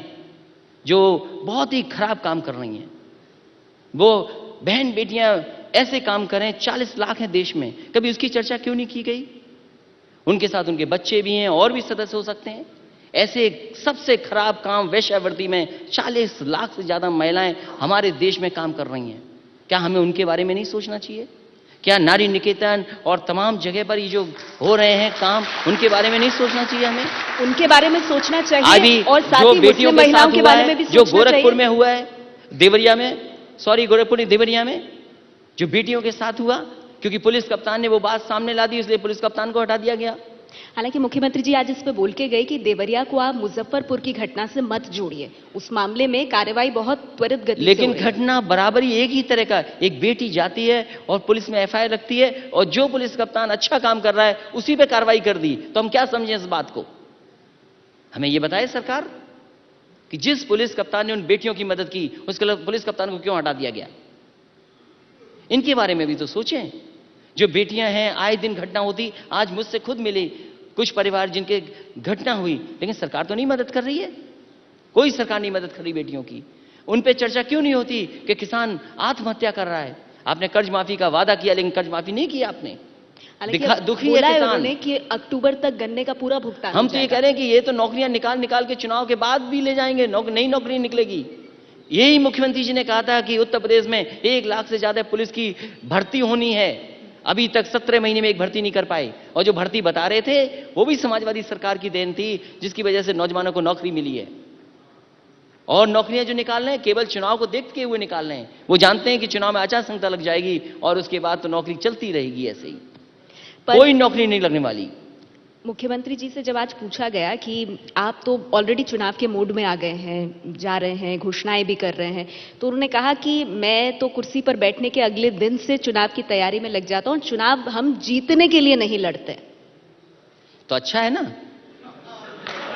जो बहुत ही खराब काम कर रही हैं। वो बहन बेटियां ऐसे काम करें, 40 लाख हैं देश में, कभी उसकी चर्चा क्यों नहीं की गई? उनके साथ उनके बच्चे भी हैं, और भी सदस्य हो सकते हैं। ऐसे सबसे खराब काम वेश्यावृत्ति में 40 लाख से ज्यादा महिलाएं हमारे देश में काम कर रही हैं। क्या हमें उनके बारे में नहीं सोचना चाहिए? क्या नारी निकेतन और तमाम जगह पर ये जो हो रहे हैं काम, उनके बारे में नहीं सोचना चाहिए हमें? उनके बारे में सोचना चाहिए, अभी और साथ जो ही बेटियों मुस्लिम महिलाओं के बारे में भी जो सोचना गोरखपुर चाहिए। में हुआ है, देवरिया में, सॉरी गोरखपुर नहीं, देवरिया में जो बेटियों के साथ हुआ, क्योंकि पुलिस कप्तान ने वो बात सामने ला दी, इसलिए पुलिस कप्तान को हटा दिया गया। हालांकि मुख्यमंत्री जी आज इस पे बोल के गए कि देवरिया को आप मुजफ्फरपुर की घटना से मत जोड़िए, उस मामले में कार्रवाई बहुत त्वरित गति से लेकिन हो रही है। घटना बराबरी एक ही तरह का, एक बेटी जाती है और पुलिस में एफआईआर रखती है, और जो पुलिस कप्तान अच्छा काम कर रहा है उसी पे कार्रवाई कर दी, तो हम क्या समझें इस बात को? हमें यह बताए सरकार कि जिस पुलिस कप्तान ने उन बेटियों की मदद की, उसके पुलिस कप्तान को क्यों हटा दिया गया? इनके बारे में भी तो सोचें। जो बेटियां हैं, आए दिन घटना होती, आज मुझसे खुद मिले कुछ परिवार जिनके घटना हुई, लेकिन सरकार तो नहीं मदद कर रही है, कोई सरकार नहीं मदद कर रही बेटियों की। उन पे चर्चा क्यों नहीं होती कि किसान आत्महत्या कर रहा है? आपने कर्ज माफी का वादा किया, लेकिन कर्ज माफी नहीं किया आपने। दुखी है किसान कि अक्टूबर तक गन्ने का पूरा भुगतान। हम तो ये कह रहे हैं कि ये तो नौकरियां निकाल निकाल के चुनाव के बाद भी ले जाएंगे, नई नौकरी निकलेगी। यही मुख्यमंत्री जी ने कहा था कि उत्तर प्रदेश में 1 लाख से ज्यादा पुलिस की भर्ती होनी है, अभी तक 17 महीने में एक भर्ती नहीं कर पाए, और जो भर्ती बता रहे थे वो भी समाजवादी सरकार की देन थी, जिसकी वजह से नौजवानों को नौकरी मिली है। और नौकरियां जो निकाल रहे हैं केवल चुनाव को देखते हुए निकाल रहे हैं, वो जानते हैं कि चुनाव में आचार संहिता लग जाएगी और उसके बाद तो नौकरी चलती रहेगी ऐसे ही, कोई नौकरी नहीं लगने वाली। मुख्यमंत्री जी से जब आज पूछा गया कि आप तो ऑलरेडी चुनाव के मूड में आ गए हैं, जा रहे हैं, घोषणाएं भी कर रहे हैं, तो उन्होंने कहा कि मैं तो कुर्सी पर बैठने के अगले दिन से चुनाव की तैयारी में लग जाता हूं, चुनाव हम जीतने के लिए नहीं लड़ते। तो अच्छा है ना,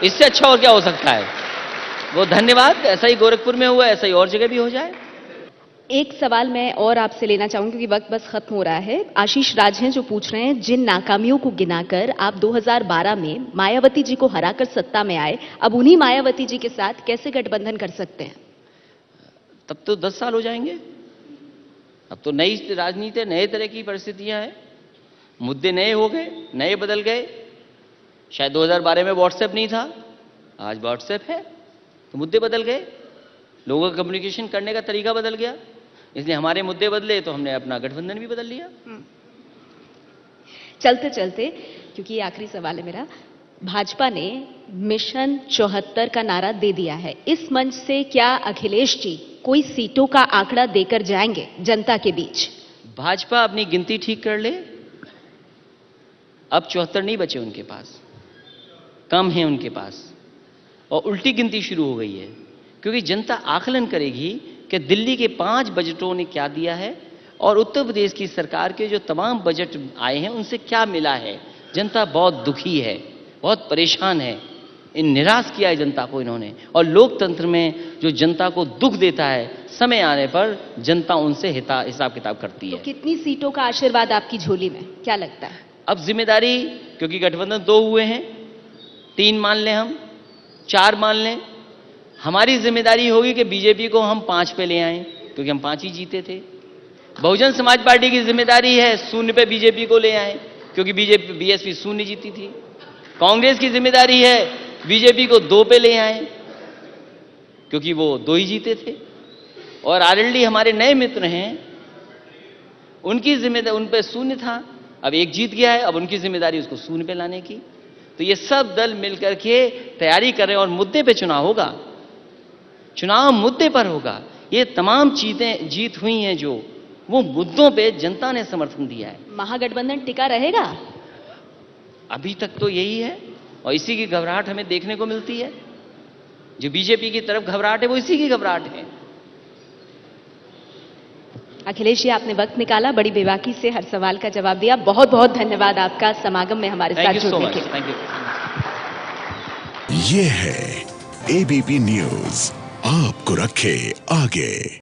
इससे अच्छा और क्या हो सकता है? वो धन्यवाद, ऐसा ही गोरखपुर में हुआ, ऐसा ही और जगह भी हो जाए। एक सवाल मैं और आपसे लेना चाहूंगी क्योंकि वक्त बस खत्म हो रहा है। आशीष राज हैं जो पूछ रहे हैं, जिन नाकामियों को गिनाकर आप 2012 में मायावती जी को हराकर सत्ता में आए, अब उन्हीं मायावती जी के साथ कैसे गठबंधन कर सकते हैं? तब तो 10 साल हो जाएंगे। अब तो नई राजनीति, नए तरह की परिस्थितियां हैं, मुद्दे नए हो गए, नए बदल गए। शायद 2012 में व्हाट्सएप नहीं था, आज व्हाट्सएप है, तो मुद्दे बदल गए, लोगों का कम्युनिकेशन करने का तरीका बदल गया, इसलिए हमारे मुद्दे बदले तो हमने अपना गठबंधन भी बदल लिया। चलते चलते, क्योंकि ये आखिरी सवाल है मेरा, भाजपा ने मिशन 74 का नारा दे दिया है, इस मंच से क्या अखिलेश जी कोई सीटों का आंकड़ा देकर जाएंगे जनता के बीच? भाजपा अपनी गिनती ठीक कर ले, अब 74 नहीं बचे उनके पास, कम है उनके पास, और उल्टी गिनती शुरू हो गई है, क्योंकि जनता आकलन करेगी कि दिल्ली के 5 बजटों ने क्या दिया है और उत्तर प्रदेश की सरकार के जो तमाम बजट आए हैं उनसे क्या मिला है। जनता बहुत दुखी है, बहुत परेशान है, निराश किया है जनता को इन्होंने। और लोकतंत्र में जो जनता को दुख देता है, समय आने पर जनता उनसे हिसाब किताब करती है। तो कितनी सीटों का आशीर्वाद आपकी झोली में, क्या लगता है? अब जिम्मेदारी, क्योंकि गठबंधन 2 हुए हैं, 3 मान लें, हम 4 मान लें, हमारी जिम्मेदारी होगी कि बीजेपी को हम 5 पे ले आएं, क्योंकि हम 5 ही जीते थे। बहुजन समाज पार्टी की जिम्मेदारी है 0 पे बीजेपी को ले आएं, क्योंकि बीएसपी 0 जीती थी। कांग्रेस की जिम्मेदारी है बीजेपी को 2 पे ले आएं, क्योंकि वो 2 ही जीते थे। और आरएलडी हमारे नए मित्र हैं, उनकी जिम्मेदारी, उन पे 0 था, अब 1 जीत गया है, अब उनकी जिम्मेदारी उसको 0 पे लाने की। तो ये सब दल मिलकर के तैयारी कर रहे हैं और मुद्दे पे चुनाव होगा, चुनाव मुद्दे पर होगा। ये तमाम चीजें जीत हुई हैं जो वो मुद्दों पे जनता ने समर्थन दिया है। महागठबंधन टिका रहेगा? अभी तक तो यही है, और इसी की घबराहट हमें देखने को मिलती है। जो बीजेपी की तरफ घबराहट है वो इसी की घबराहट है। अखिलेश जी, आपने वक्त निकाला, बड़ी बेबाकी से हर सवाल का जवाब दिया, बहुत बहुत धन्यवाद आपका समागम में हमारे साथ जुड़ने के लिए। Thank you. ये है एबीपी न्यूज, आपको रखे आगे।